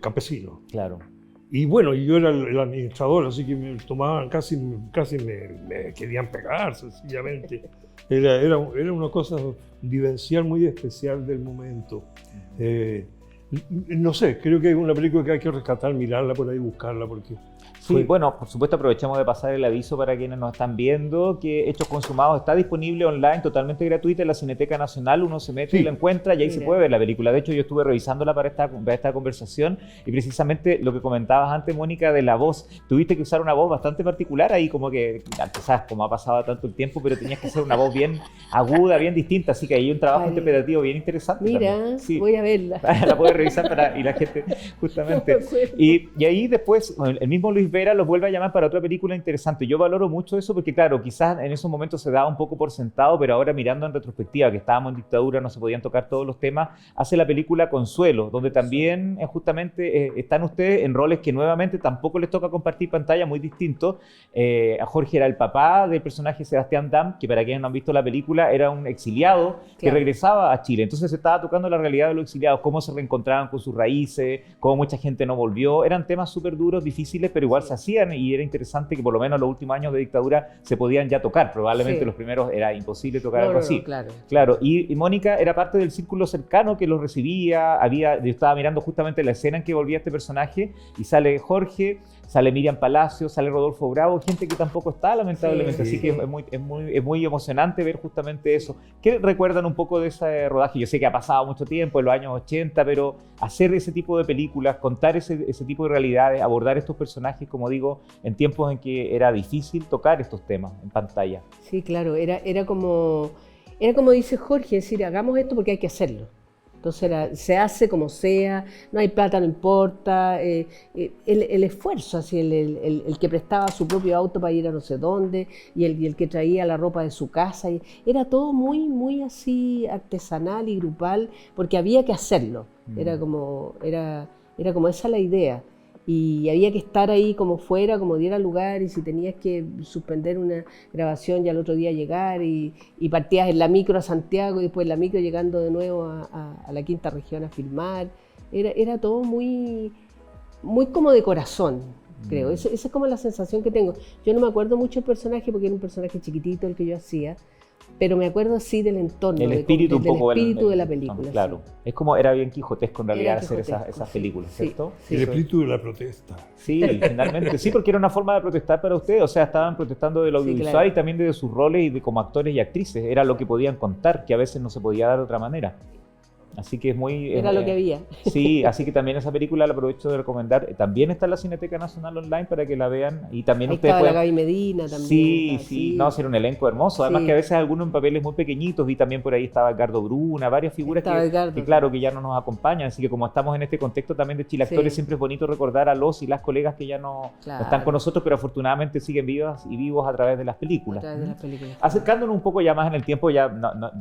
campesinos. Claro. Y bueno, yo era el administrador, así que me tomaban, casi me querían pegar, sencillamente. Era una cosa vivencial muy especial del momento. No sé, creo que es una película que hay que rescatar, mirarla por ahí, buscarla, porque... Sí, bueno, por supuesto aprovechamos de pasar el aviso para quienes nos están viendo que Hechos Consumados está disponible online, totalmente gratuita en la Cineteca Nacional, uno se mete y la encuentra y ahí se puede ver la película. De hecho, yo estuve revisándola para esta conversación y precisamente lo que comentabas antes, Mónica, de la voz, tuviste que usar una voz bastante particular ahí, como que, quizás como ha pasado tanto el tiempo, pero tenías que hacer una voz bien aguda, bien distinta, así que ahí hay un trabajo interpretativo bien interesante. Mira, voy a verla. La puedes revisar y la gente, justamente. Y ahí después, el mismo Luis Vera los vuelve a llamar para otra película interesante. Yo valoro mucho eso porque, claro, quizás en esos momentos se daba un poco por sentado, pero ahora mirando en retrospectiva, que estábamos en dictadura, no se podían tocar todos los temas, hace la película Consuelo, donde también justamente están ustedes en roles que nuevamente tampoco les toca compartir pantalla, muy distintos. A Jorge era el papá del personaje Sebastián Dam, que para quienes no han visto la película, era un exiliado que regresaba a Chile. Entonces se estaba tocando la realidad de los exiliados, cómo se reencontraban con sus raíces, cómo mucha gente no volvió. Eran temas súper duros, difíciles, pero igual se hacían y era interesante que por lo menos los últimos años de dictadura se podían ya tocar. Probablemente los primeros era imposible tocar algo así. Claro. Y Mónica era parte del círculo cercano que los recibía. Yo estaba mirando justamente la escena en que volvía este personaje y sale Jorge, sale Miriam Palacio, sale Rodolfo Bravo, gente que tampoco está, lamentablemente. Así que es muy emocionante ver justamente eso. ¿Qué recuerdan un poco de ese rodaje? Yo sé que ha pasado mucho tiempo, en los años 80, pero hacer ese tipo de películas, contar ese tipo de realidades, abordar estos personajes, como digo, en tiempos en que era difícil tocar estos temas en pantalla. Sí, claro, era como... era como dice Jorge, es decir, hagamos esto porque hay que hacerlo. Entonces se hace como sea, no hay plata, no importa, el esfuerzo, así, el que prestaba su propio auto para ir a no sé dónde, y el que traía la ropa de su casa, y era todo muy, muy así artesanal y grupal, porque había que hacerlo, era como esa la idea. Y había que estar ahí como fuera, como diera lugar, y si tenías que suspender una grabación ya al otro día llegar, y partías en la micro a Santiago y después en la micro llegando de nuevo a la quinta región a filmar. Era todo muy, muy como de corazón, creo. Esa es como la sensación que tengo. Yo no me acuerdo mucho del personaje porque era un personaje chiquitito el que yo hacía, pero me acuerdo sí del entorno, el espíritu del un poco espíritu de la película. Claro, Sí. es como era bien quijotesco en realidad Era hacer quijotesco, esas sí, películas, sí, ¿cierto? sí. El espíritu de la protesta. Sí, finalmente, sí, porque era una forma de protestar para ustedes, o sea, estaban protestando del Sí, audiovisual claro. y también de sus roles y de como actores y actrices, era lo que podían contar, que a veces no se podía dar de otra manera. Así que es muy... Era lo que había. Sí, así que también esa película la aprovecho de recomendar. También está en la Cineteca Nacional Online para que la vean y también Ahí ustedes estaba la pueden... Gaby Medina también. Sí, estaba, sí, no, era un elenco hermoso. Además Sí. que a veces algunos en papeles muy pequeñitos, vi también por ahí estaba Edgardo Bruna, varias figuras Estaba Edgardo, que claro, que ya no nos acompañan. Así que como estamos en este contexto también de Chile Actores, Sí. siempre es bonito recordar a los y las colegas que ya no Claro. están con nosotros, pero afortunadamente siguen vivas y vivos a través de las A películas. través de las películas. Acercándonos un poco ya más en el tiempo, ya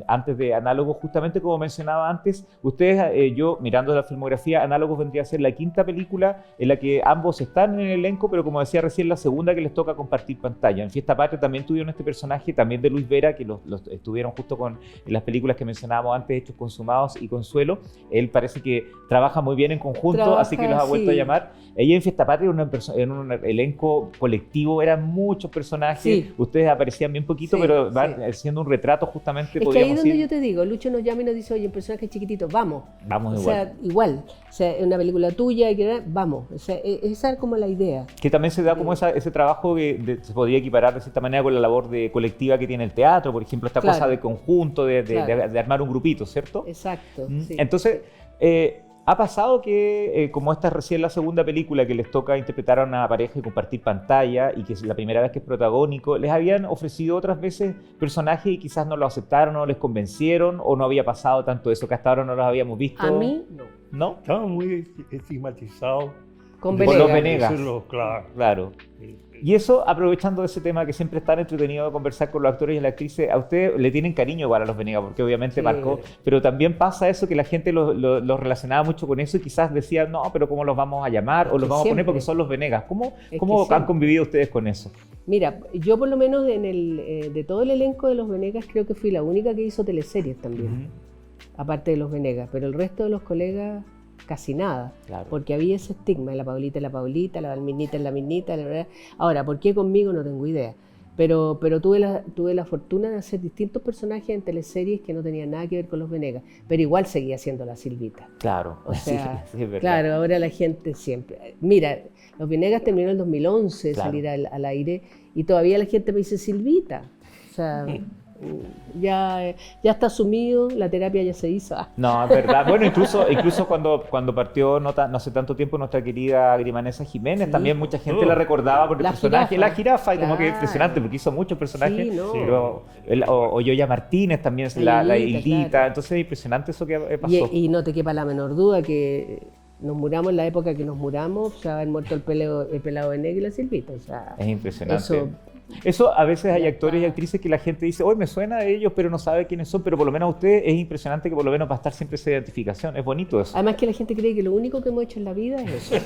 antes de Análogos, justamente como mencionaba antes, ustedes, yo mirando la filmografía, Análogos vendría a ser la quinta película en la que ambos están en el elenco, pero como decía recién, la segunda que les toca compartir pantalla. En Fiesta Patria también tuvieron este personaje, también de Luis Vera, que los estuvieron justo en las películas que mencionábamos antes, Hechos Consumados y Consuelo. Él parece que trabaja muy bien en conjunto, así que los ha vuelto a llamar. Ella en Fiesta Patria en un elenco colectivo, eran muchos personajes, Sí. ustedes aparecían bien poquito, Sí, pero van sí. siendo un retrato justamente, Es que ahí podríamos es donde decir. yo te digo, Lucho nos llama y nos dice, oye, el personaje es chiquitito, vamos. Vamos O igual. sea, igual. O sea, es una película tuya, vamos. O sea, esa es como la idea. Que también se da como ese trabajo que se podría equiparar de cierta manera con la labor colectiva que tiene el teatro, por ejemplo, esta Claro. cosa de conjunto, Claro. de armar un grupito, ¿cierto? Exacto. Sí. Entonces, ha pasado que, como esta es recién la segunda película que les toca interpretar a una pareja y compartir pantalla, y que es la primera vez que es protagónico, ¿les habían ofrecido otras veces personajes y quizás no lo aceptaron, no les convencieron, o no había pasado tanto eso, que hasta ahora no los habíamos visto? A mí, no. ¿No? Estaba muy estigmatizado. Con Por los Venegas. Venegas. Eso, claro. Claro. Y eso, aprovechando ese tema que siempre es tan entretenido de conversar con los actores y las actrices, a ustedes le tienen cariño igual a los Venegas, porque obviamente Sí. marcó, pero también pasa eso que la gente los relacionaba mucho con eso y quizás decía, no, pero ¿cómo los vamos a llamar? O Es los que vamos a poner siempre. porque son los Venegas. ¿Cómo que han siempre. convivido ustedes con eso? Mira, yo por lo menos de todo el elenco de los Venegas creo que fui la única que hizo teleseries también, aparte de los Venegas, pero el resto de los colegas casi nada, Claro. porque había ese estigma, la Paulita es la Paulita, la Valminita es la Minita, la verdad. Ahora, ¿por qué conmigo? No tengo idea, pero tuve la fortuna de hacer distintos personajes en teleseries que no tenían nada que ver con los Venegas, pero igual seguía siendo la Silvita. Claro. O sea, sí, es verdad. claro, ahora la gente siempre... Mira, Los Venegas terminó en el 2011 Claro. salir al aire y todavía la gente me dice Silvita. O sea, ya está asumido, la terapia ya se hizo. No, es verdad. Bueno, incluso cuando partió no hace tanto tiempo nuestra querida Grimanesa Jiménez, Sí. también mucha gente la recordaba por el La personaje, jirafa. la jirafa, y como que Claro. impresionante, porque hizo muchos personajes. Sí, no. Pero o Yoya Martínez también, La la Hildita, Hildita. claro. Entonces es impresionante eso que pasó. Y no te quepa la menor duda que nos muramos en la época que nos muramos, se va a haber muerto el pelado Venegas y la Silvita. O sea, Es impresionante. Eso, Eso a veces hay Ya actores y está. actrices que la gente dice, hoy me suena de ellos, pero no sabe quiénes son, pero por lo menos a usted es impresionante que por lo menos va a estar siempre esa identificación. Es bonito eso. además que la gente cree que lo único que hemos hecho en la vida es eso.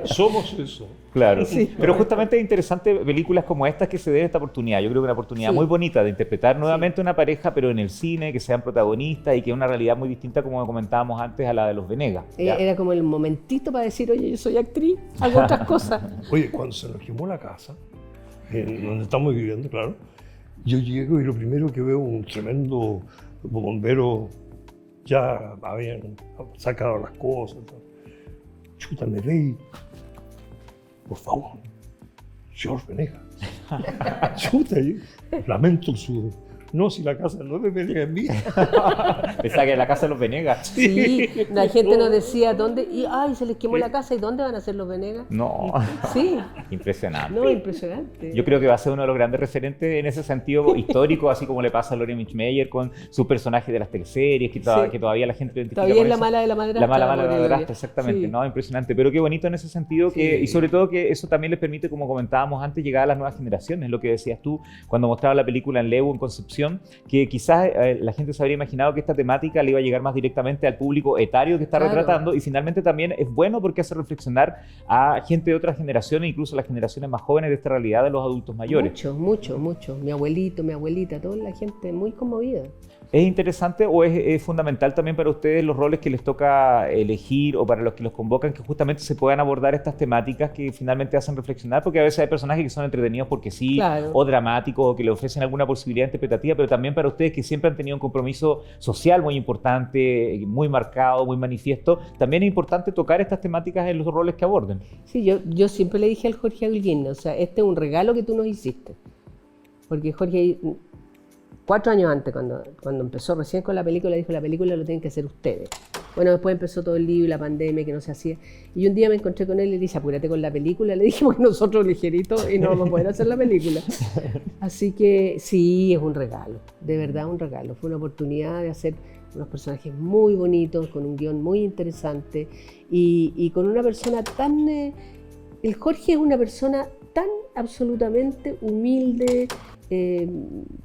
Somos eso. Claro, Sí. pero justamente es interesante películas como estas que se den esta oportunidad. Yo creo que una oportunidad Sí. muy bonita de interpretar nuevamente una pareja, pero en el cine, que sean protagonistas y que es una realidad muy distinta, como comentábamos antes, a la de los Venegas. ¿ya? Era como el momentito para decir, oye, yo soy actriz, hago otras cosas. Oye, cuando se nos quemó la casa, donde estamos viviendo, claro, yo llego y lo primero que veo un tremendo bombero, ya habían sacado las cosas. Chuta, me ve y, por favor, George Venegas. Chuta, lamento su no, si la casa no es de Venegas, es mía. Pensaba que en la casa de los Venegas. Sí, la gente nos decía, ¿dónde? Y, ay, se les quemó la casa, ¿y dónde van a ser los Venegas? No, Sí, impresionante. no, impresionante. Yo creo que va a ser uno de los grandes referentes en ese sentido histórico, así como le pasa a Lorena Mitchmeyer con sus personajes de las teleseries, que todavía la gente identifica Todavía con es la eso. mala de la madrastra. La mala de la Gloria. madrastra, exactamente. Sí. No, impresionante. Pero qué bonito en ese sentido, Sí. y sobre todo que eso también les permite, como comentábamos antes, llegar a las nuevas generaciones. Lo que decías tú cuando mostraba la película en Lebu, en Concepción, que quizás la gente se habría imaginado que esta temática le iba a llegar más directamente al público etario que está Claro. retratando, y finalmente también es bueno porque hace reflexionar a gente de otras generaciones, incluso las generaciones más jóvenes, de esta realidad de los adultos mayores. Mucho. Mi abuelito, mi abuelita, toda la gente muy conmovida. ¿Es interesante o es fundamental también para ustedes los roles que les toca elegir o para los que los convocan, que justamente se puedan abordar estas temáticas que finalmente hacen reflexionar? Porque a veces hay personajes que son entretenidos porque sí, Claro. o dramáticos, o que le ofrecen alguna posibilidad interpretativa, pero también para ustedes que siempre han tenido un compromiso social muy importante, muy marcado, muy manifiesto, también es importante tocar estas temáticas en los roles que aborden. Sí, yo siempre le dije al Jorge Aguilguín, o sea, este es un regalo que tú nos hiciste. Porque Jorge, 4 años antes, cuando empezó recién con la película, dijo, la película lo tienen que hacer ustedes. Bueno, después empezó todo el lío y la pandemia que no se hacía. Y un día me encontré con él y le dije, apúrate con la película. Le dijimos que nosotros ligeritos y no vamos a poder hacer la película. Así que sí, es un regalo, de verdad un regalo. Fue una oportunidad de hacer unos personajes muy bonitos, con un guión muy interesante y con una persona tan... el Jorge es una persona tan absolutamente humilde,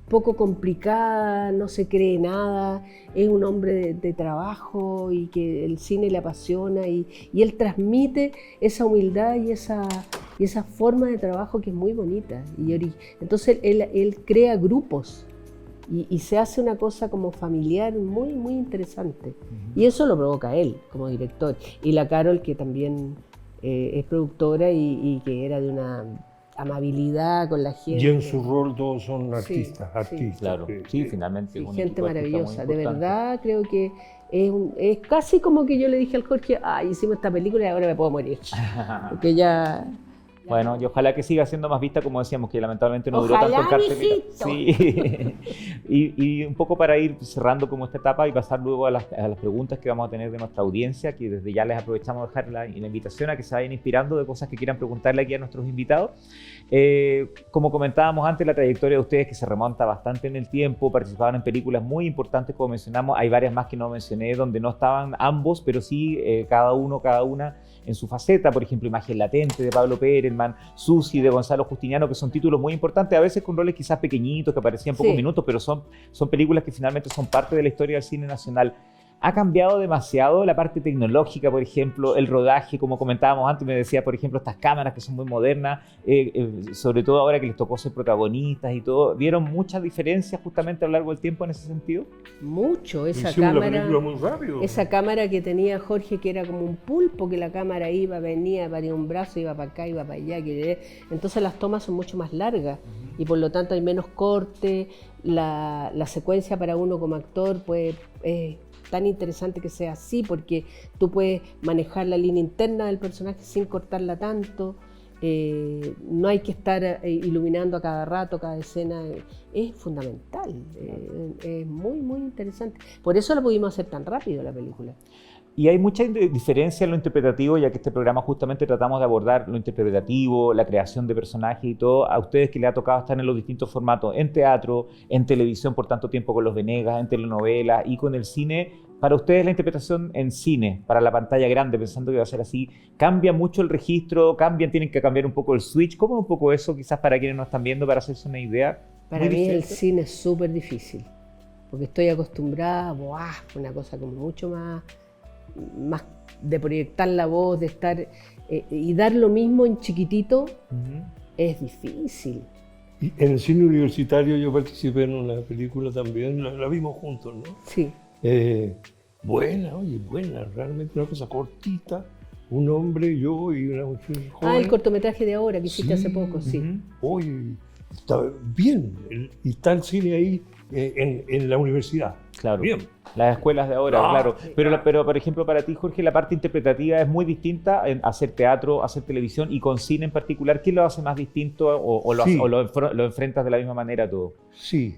poco complicada, no se cree nada, es un hombre de trabajo y que el cine le apasiona y él transmite esa humildad y esa forma de trabajo que es muy bonita. Entonces él crea grupos y se hace una cosa como familiar muy, muy interesante. Y eso lo provoca él como director. Y la Carol, que también es productora y que era de una amabilidad con la gente. Y en su rol todos son Sí, artistas, sí. artistas. Claro, sí, finalmente. Sí, es un gente equipo de artistas maravillosa, muy de importante. verdad creo que es casi como que yo le dije al Jorge, ay, hicimos esta película y ahora me puedo morir. Porque ya... Bueno, y ojalá que siga siendo más vista, como decíamos, que lamentablemente no duró Ojalá, tanto el cartel. mijito. Sí. y un poco para ir cerrando como esta etapa y pasar luego a las preguntas que vamos a tener de nuestra audiencia, que desde ya les aprovechamos de dejar la invitación a que se vayan inspirando de cosas que quieran preguntarle aquí a nuestros invitados. Como comentábamos antes, la trayectoria de ustedes que se remonta bastante en el tiempo, participaban en películas muy importantes, como mencionamos, hay varias más que no mencioné, donde no estaban ambos, pero sí cada una en su faceta, por ejemplo, Imagen Latente de Pablo Perelman, Susi de Gonzalo Justiniano, que son títulos muy importantes, a veces con roles quizás pequeñitos, que aparecían pocos Sí. minutos, pero son películas que finalmente son parte de la historia del cine nacional. Ha cambiado demasiado la parte tecnológica, por ejemplo, el rodaje, como comentábamos antes, me decía, por ejemplo, estas cámaras que son muy modernas, sobre todo ahora que les tocó ser protagonistas y todo, ¿vieron muchas diferencias justamente a lo largo del tiempo en ese sentido? Mucho, esa Hicimos la cámara... película muy rápido. Esa cámara que tenía Jorge, que era como un pulpo, que la cámara iba, venía, ponía un brazo, iba para acá, iba para allá. Entonces las tomas son mucho más largas y por lo tanto hay menos corte. La secuencia para uno como actor pues, es tan interesante que sea así porque tú puedes manejar la línea interna del personaje sin cortarla tanto. No hay que estar iluminando a cada rato, cada escena, es fundamental, es muy, muy interesante. Por eso lo pudimos hacer tan rápido la película. Y hay mucha diferencia en lo interpretativo, ya que este programa justamente tratamos de abordar lo interpretativo, la creación de personajes y todo. A ustedes que les ha tocado estar en los distintos formatos, en teatro, en televisión por tanto tiempo con los Venegas, en telenovelas y con el cine. Para ustedes la interpretación en cine, para la pantalla grande, pensando que va a ser así, ¿cambia mucho el registro? ¿Tienen que cambiar un poco el switch? ¿Cómo es un poco eso, quizás para quienes nos están viendo, para hacerse una idea? Para mí el cine es súper difícil, porque estoy acostumbrada a una cosa como mucho más de proyectar la voz, de estar y dar lo mismo en chiquitito, es difícil. Y en el cine universitario yo participé en una película también, la vimos juntos, ¿no? Sí. Buena, realmente una cosa cortita, un hombre, yo y una mujer joven. El cortometraje de ahora que hiciste hace poco, sí. Oye, está bien, y está el cine ahí en la universidad. Claro. Bien. Las escuelas de ahora, claro. Pero, por ejemplo, para ti, Jorge, la parte interpretativa es muy distinta en hacer teatro, hacer televisión y con cine en particular. ¿Qué lo hace más distinto o lo enfrentas de la misma manera todo? Sí.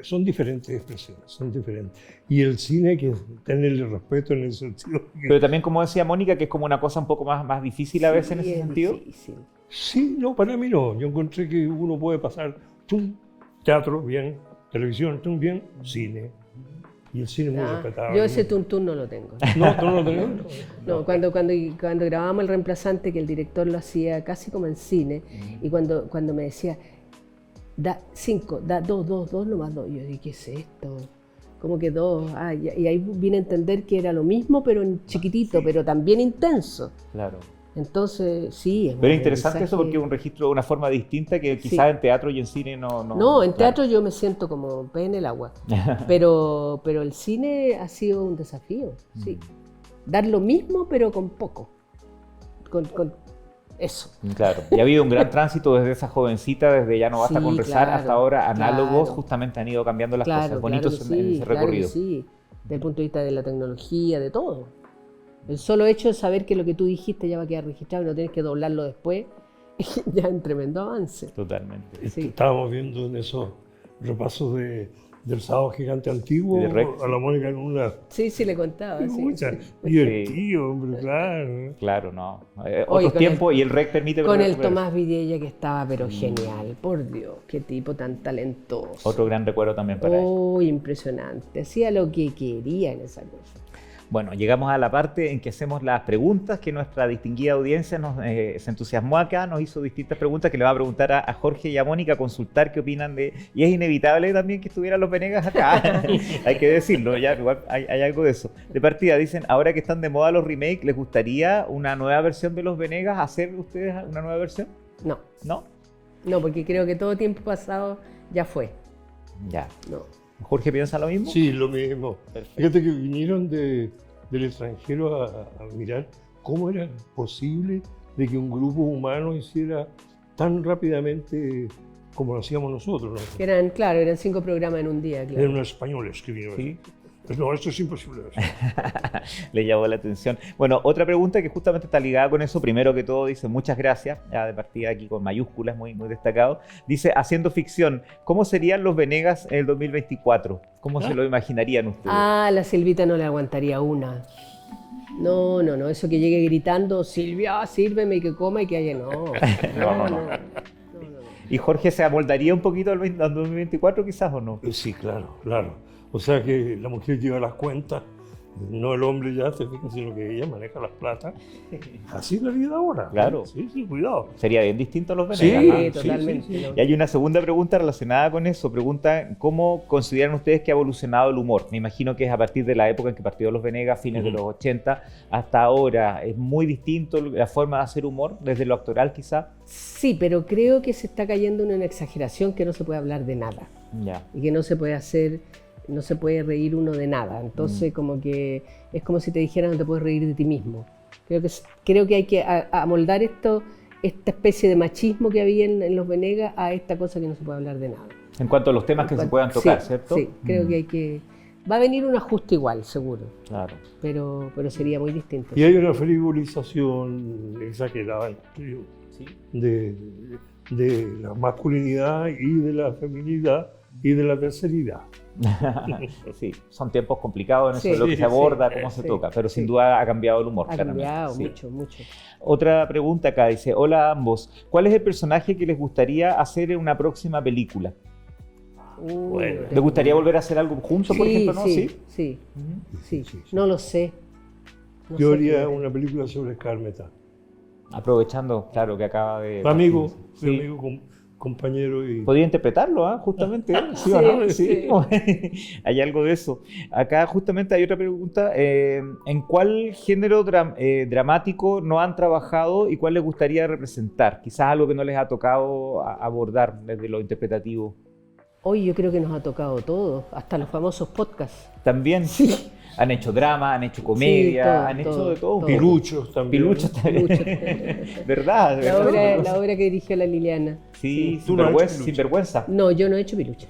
son diferentes expresiones, son diferentes. Y el cine hay que tenerle respeto en el sentido que... Pero también, como decía Mónica, que es como una cosa un poco más difícil a veces en ese sentido. Difícil. Sí, no, para mí no. Yo encontré que uno puede pasar teatro, bien, televisión, bien, cine. Y el cine es muy respetable. Yo ese tuntún no lo tengo. No, ¿tú no lo tenés? No, cuando grabábamos El Reemplazante, que el director lo hacía casi como en cine, y cuando me decía, da 5, da 2 nomás 2, yo dije, ¿qué es esto? ¿Cómo que 2? Y ahí vine a entender que era lo mismo, pero en chiquitito, pero también intenso. Claro. Entonces, sí. Es Pero es interesante eso porque es un registro, una forma distinta que quizás en teatro y en cine no... No, en teatro yo me siento como pez en el agua, pero el cine ha sido un desafío, sí. Dar lo mismo, pero con poco. Con eso. Claro, y ha habido un gran tránsito desde esa jovencita, desde Ya no basta con rezar, claro, hasta ahora análogos, claro. justamente han ido cambiando las cosas, Claro bonitos que en ese recorrido. Claro que sí, desde el punto de vista de la tecnología, de todo. El solo hecho de saber que lo que tú dijiste ya va a quedar registrado y no tienes que doblarlo después, ya es un tremendo avance. Totalmente. Sí. Estábamos viendo en esos repasos del Sábado Gigante Antiguo De Rex, a la Mónica en una... Sí, le contaba. Mucha, divertido, hombre, claro. Claro, no. Oye, Otros con tiempos y el REC permite... Con el ver. Tomás Vidella que estaba, pero genial, por Dios, qué tipo tan talentoso. Otro gran recuerdo también para él. Oh, impresionante, hacía lo que quería en esa cosa. Bueno, llegamos a la parte en que hacemos las preguntas, que nuestra distinguida audiencia se entusiasmó acá, nos hizo distintas preguntas que le va a preguntar a Jorge y a Mónica, consultar qué opinan de... Y es inevitable también que estuvieran los Venegas acá, hay que decirlo, ya igual hay algo de eso. De partida dicen, ahora que están de moda los remakes, ¿les gustaría una nueva versión de los Venegas? ¿Hacer ustedes una nueva versión? No. ¿No? No, porque creo que todo tiempo pasado ya fue. Ya. No. ¿Jorge piensa lo mismo? Sí, lo mismo. Perfecto. Fíjate que vinieron del extranjero a mirar cómo era posible de que un grupo humano hiciera tan rápidamente como lo hacíamos nosotros, ¿no? Que eran 5 programas en un día, claro. Eran unos españoles que vinieron. Sí. Pues no, esto es imposible. Le llamó la atención. Bueno, otra pregunta que justamente está ligada con eso. Primero que todo, dice muchas gracias, ya de partida aquí con mayúsculas, muy destacado. Dice, haciendo ficción, ¿cómo serían los Venegas en el 2024? ¿Cómo se lo imaginarían ustedes? La Silvita no le aguantaría una. No, eso que llegue gritando, Silvia, sírveme y que coma y que haya, no. No. ¿Y Jorge se amoldaría un poquito al 2024 quizás o no? Sí, claro. O sea que la mujer lleva las cuentas, no el hombre ya, se fijan, sino que ella maneja las plata. Así es la vida ahora. Claro. Sí, cuidado. Sería bien distinto a los Sí, Venegas. totalmente. sí. Y hay una segunda pregunta relacionada con eso. Pregunta, ¿cómo consideran ustedes que ha evolucionado el humor? Me imagino que es a partir de la época en que partió los Venegas, fines de los 80, hasta ahora. ¿Es muy distinto la forma de hacer humor, desde lo actoral quizá? Sí, pero creo que se está cayendo en una exageración que no se puede hablar de nada. Ya. Y que no se puede reír uno de nada. Entonces, como que es como si te dijeran no te puedes reír de ti mismo. Creo que hay que amoldar esta especie de machismo que había en los Venegas a esta cosa que no se puede hablar de nada. En cuanto a los temas que se puedan tocar, sí, ¿cierto? Sí, creo que va a venir un ajuste igual, seguro. Claro. Pero sería muy distinto. Y hay una frivolización exagerada, creo, ¿Sí? de la masculinidad y de la feminidad y de la terceridad. Sí, son tiempos complicados en eso Sí. de lo que Sí, se aborda, sí, cómo se sí, toca, pero sin sí. duda ha cambiado el humor. Ha claramente. cambiado Sí. mucho. Otra pregunta acá dice, hola a ambos, ¿cuál es el personaje que les gustaría hacer en una próxima película? Bueno. ¿Les gustaría volver a hacer algo juntos, por ejemplo? ¿No? Sí. Ujú. Sí. No lo sé. No Yo sé haría qué. una película sobre Carmeta. Aprovechando, claro, que acaba de... Amigo, Sí. compañero y... Podría interpretarlo, justamente. ¿Sí o Sí, no? sí. Hay algo de eso. Acá justamente hay otra pregunta. ¿En cuál género dramático no han trabajado y cuál les gustaría representar? Quizás algo que no les ha tocado abordar desde lo interpretativo. Hoy yo creo que nos ha tocado todo, hasta los famosos podcasts. También han hecho drama, han hecho comedia, todo, han hecho todo, de todo. todo. Piluchos también. Piluchos también. ¿Verdad? La obra que dirigió la Liliana. Sí, Tú no has hecho sin pilucho. vergüenza. No, yo no he hecho pilucha.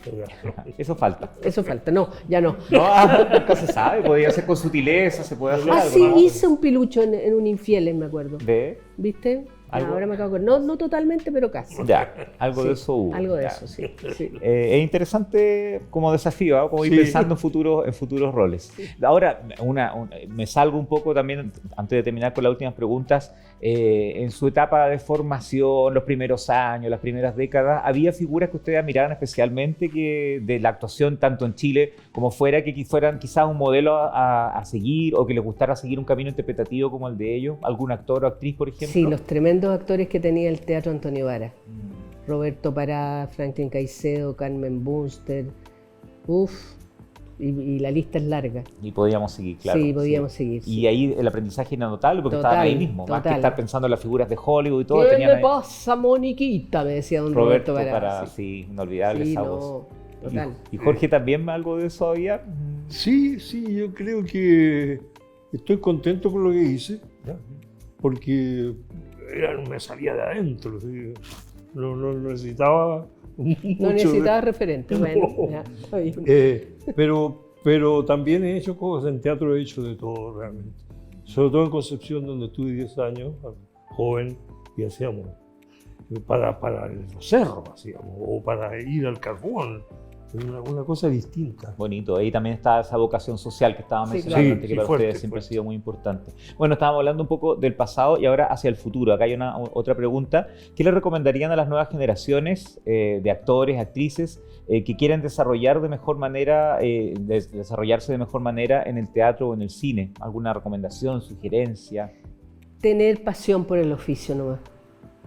Eso falta. Eso falta, no, ya no. No, nunca se sabe, podría ser con sutileza, se puede hacer algo. Sí, ¿no? hice un pilucho en un Infieles, me acuerdo. ¿Ve? ¿Viste? ¿Algo? Ahora me acabo de acordar. No totalmente, pero casi. Ya, algo Sí, de eso hubo. Algo de ya. eso, sí. Sí. Es interesante como desafío, ¿no? Como ir Sí. pensando en futuros roles. Ahora, me salgo un poco también, antes de terminar con las últimas preguntas, en su etapa de formación, los primeros años, las primeras décadas, ¿había figuras que ustedes admiraban especialmente que de la actuación tanto en Chile como fuera, que fueran quizás un modelo a seguir o que les gustara seguir un camino interpretativo como el de ellos? ¿Algún actor o actriz, por ejemplo? Sí, los tremendos actores que tenía el Teatro Antonio Vara. Roberto Pará, Franklin Caicedo, Carmen Bunster. Y la lista es larga. Y podíamos seguir, claro. Sí, podíamos seguir. Y sí. ahí el aprendizaje era notable porque Total, estaban ahí mismo. Más que total. estar pensando en las figuras de Hollywood y todo. ¿Qué tenían le ahí pasa, Moniquita? Me decía don Roberto Roberto Pará. para, sí, inolvidable Sí, esa no, voz. total. ¿Y Jorge también algo de eso había? Sí, yo creo que estoy contento con lo que hice, ¿ya? Porque me salía de adentro, ¿sí? No necesitaba mucho. No necesitaba referente, bueno. No. Ya, está bien. Pero también he hecho cosas, en teatro he hecho de todo realmente. Sobre todo en Concepción, donde estuve 10 años, joven, y hacíamos para los cerros, hacíamos, o para ir al carbón, una cosa distinta. Bonito, ahí también está esa vocación social que estaba Sí, mencionando claro. antes, que Sí, para fuerte, ustedes siempre ha fuerte. sido muy importante. Bueno, estábamos hablando un poco del pasado y ahora hacia el futuro. Acá hay otra pregunta. ¿Qué le recomendarían a las nuevas generaciones de actores, actrices que quieren desarrollarse de mejor manera en el teatro o en el cine? ¿Alguna recomendación, sugerencia? Tener pasión por el oficio nomás.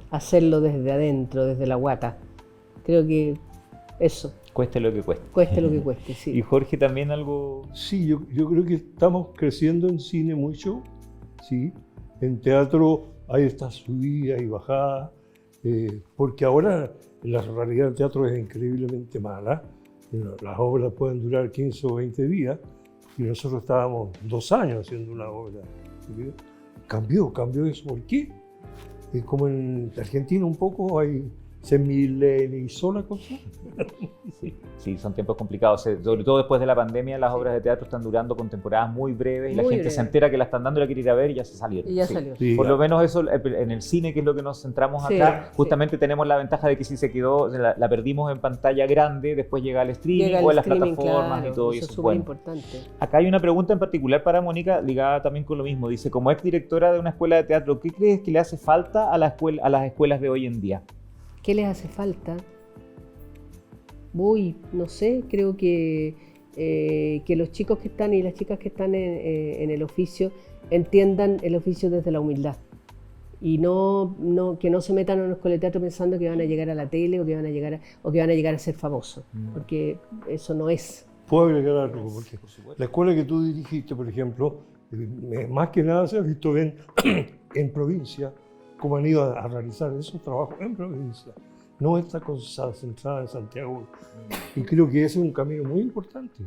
Hacerlo desde adentro, desde la guata. Creo que eso, Cueste lo que cueste. cueste lo que cueste, Y sí. Jorge también algo... Sí, yo creo que estamos creciendo en cine mucho, sí. En teatro hay esta subida y bajada, porque ahora la realidad del teatro es increíblemente mala. Las obras pueden durar 15 o 20 días y nosotros estábamos 2 años haciendo una obra. ¿Sí? Cambió eso. ¿Por qué? Como en Argentina un poco hay semillenizó la cosa. Sí, son tiempos complicados. Sobre todo después de la pandemia, las obras de teatro están durando con temporadas muy breves y la Muy gente se breve. entera que la están dando y la quiere ir a ver y ya se salieron. Y ya Sí. salió. Sí, Por lo menos eso en el cine, que es lo que nos centramos Sí, acá, sí. justamente tenemos la ventaja de que si se quedó, la perdimos en pantalla grande, después llega al streaming Llega el o en las streaming, plataformas claro, y todo eso eso. es súper Bueno, importante. acá hay una pregunta en particular para Mónica, ligada también con lo mismo. Dice, como ex directora de una escuela de teatro, ¿qué crees que le hace falta a las escuelas de hoy en día? ¿Qué les hace falta? Uy, no sé, creo que los chicos que están y las chicas que están en el oficio entiendan el oficio desde la humildad y que no se metan a una escuela de teatro pensando que van a llegar a la tele o que van a llegar a ser famosos, porque eso no es. Puedo agregar algo, porque la escuela que tú dirigiste, por ejemplo, más que nada se ha visto bien en provincia, cómo han ido a realizar esos trabajos en provincia. No esta cosa centrada en Santiago. Y creo que ese es un camino muy importante.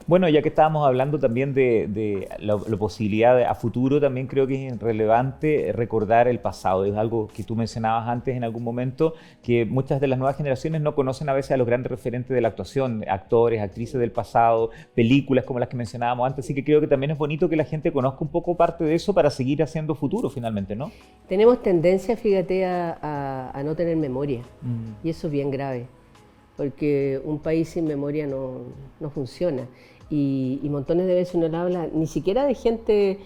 Bueno, ya que estábamos hablando también de la posibilidad a futuro, también creo que es relevante recordar el pasado. Es algo que tú mencionabas antes en algún momento, que muchas de las nuevas generaciones no conocen a veces a los grandes referentes de la actuación, actores, actrices del pasado, películas como las que mencionábamos antes. Así que creo que también es bonito que la gente conozca un poco parte de eso para seguir haciendo futuro finalmente, ¿no? Tenemos tendencia, fíjate, a no tener memoria, y eso es bien grave, porque un país sin memoria no funciona. Y montones de veces uno le habla, ni siquiera de gente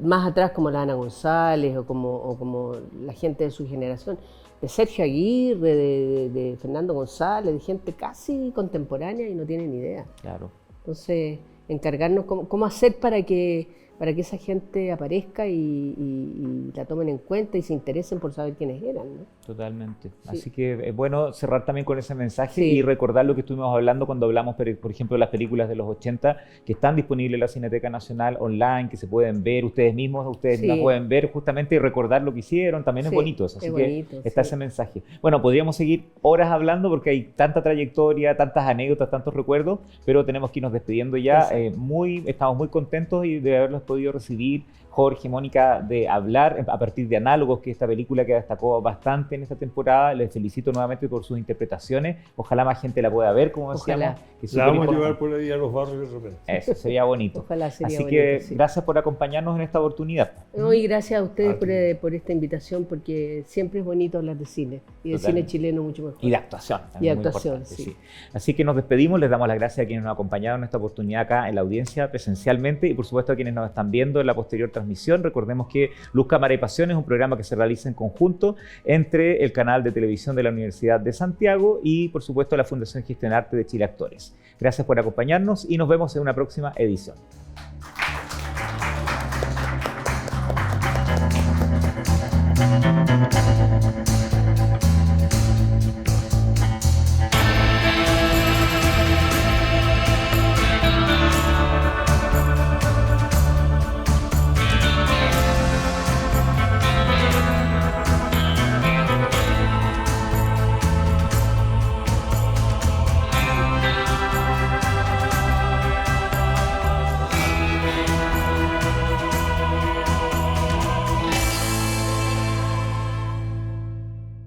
más atrás como la Ana González o como la gente de su generación, de Sergio Aguirre, de Fernando González, de gente casi contemporánea y no tienen idea. Claro. Entonces, encargarnos cómo hacer para que esa gente aparezca y la tomen en cuenta y se interesen por saber quiénes eran, ¿no? Totalmente. Sí. Así que es bueno cerrar también con ese mensaje Sí. y recordar lo que estuvimos hablando cuando hablamos, por ejemplo, de las películas de los 80 que están disponibles en la Cineteca Nacional online, que se pueden ver ustedes mismos, Sí. las pueden ver justamente y recordar lo que hicieron. También es Sí, bonito eso. Así es que bonito, está sí. ese mensaje. Bueno, podríamos seguir horas hablando porque hay tanta trayectoria, tantas anécdotas, tantos recuerdos, pero tenemos que irnos despidiendo ya. Exacto. Estamos muy contentos de haberlos podido recibir, Jorge, Mónica, de hablar a partir de Análogos, que es esta película que destacó bastante en esta temporada. Les felicito nuevamente por sus interpretaciones. Ojalá más gente la pueda ver, como decíamos. Ojalá. Que es La súper vamos a importante. llevar por ahí a los barrios de repente. Eso, sería bonito. Ojalá sería Así bonito, que sí. gracias por acompañarnos en esta oportunidad. No, y gracias a ustedes A ti. por esta invitación, porque siempre es bonito hablar de cine y de Totalmente. cine chileno mucho mejor. Y de actuación. También muy actuación, importante, sí. Así que nos despedimos, les damos las gracias a quienes nos han acompañado en esta oportunidad acá en la audiencia presencialmente y por supuesto a quienes nos están viendo en la posterior transmisión. Recordemos que Luz, Cámara y Pasión es un programa que se realiza en conjunto entre el canal de televisión de la Universidad de Santiago y por supuesto la Fundación Gestión Arte de Chile Actores. Gracias por acompañarnos y nos vemos en una próxima edición.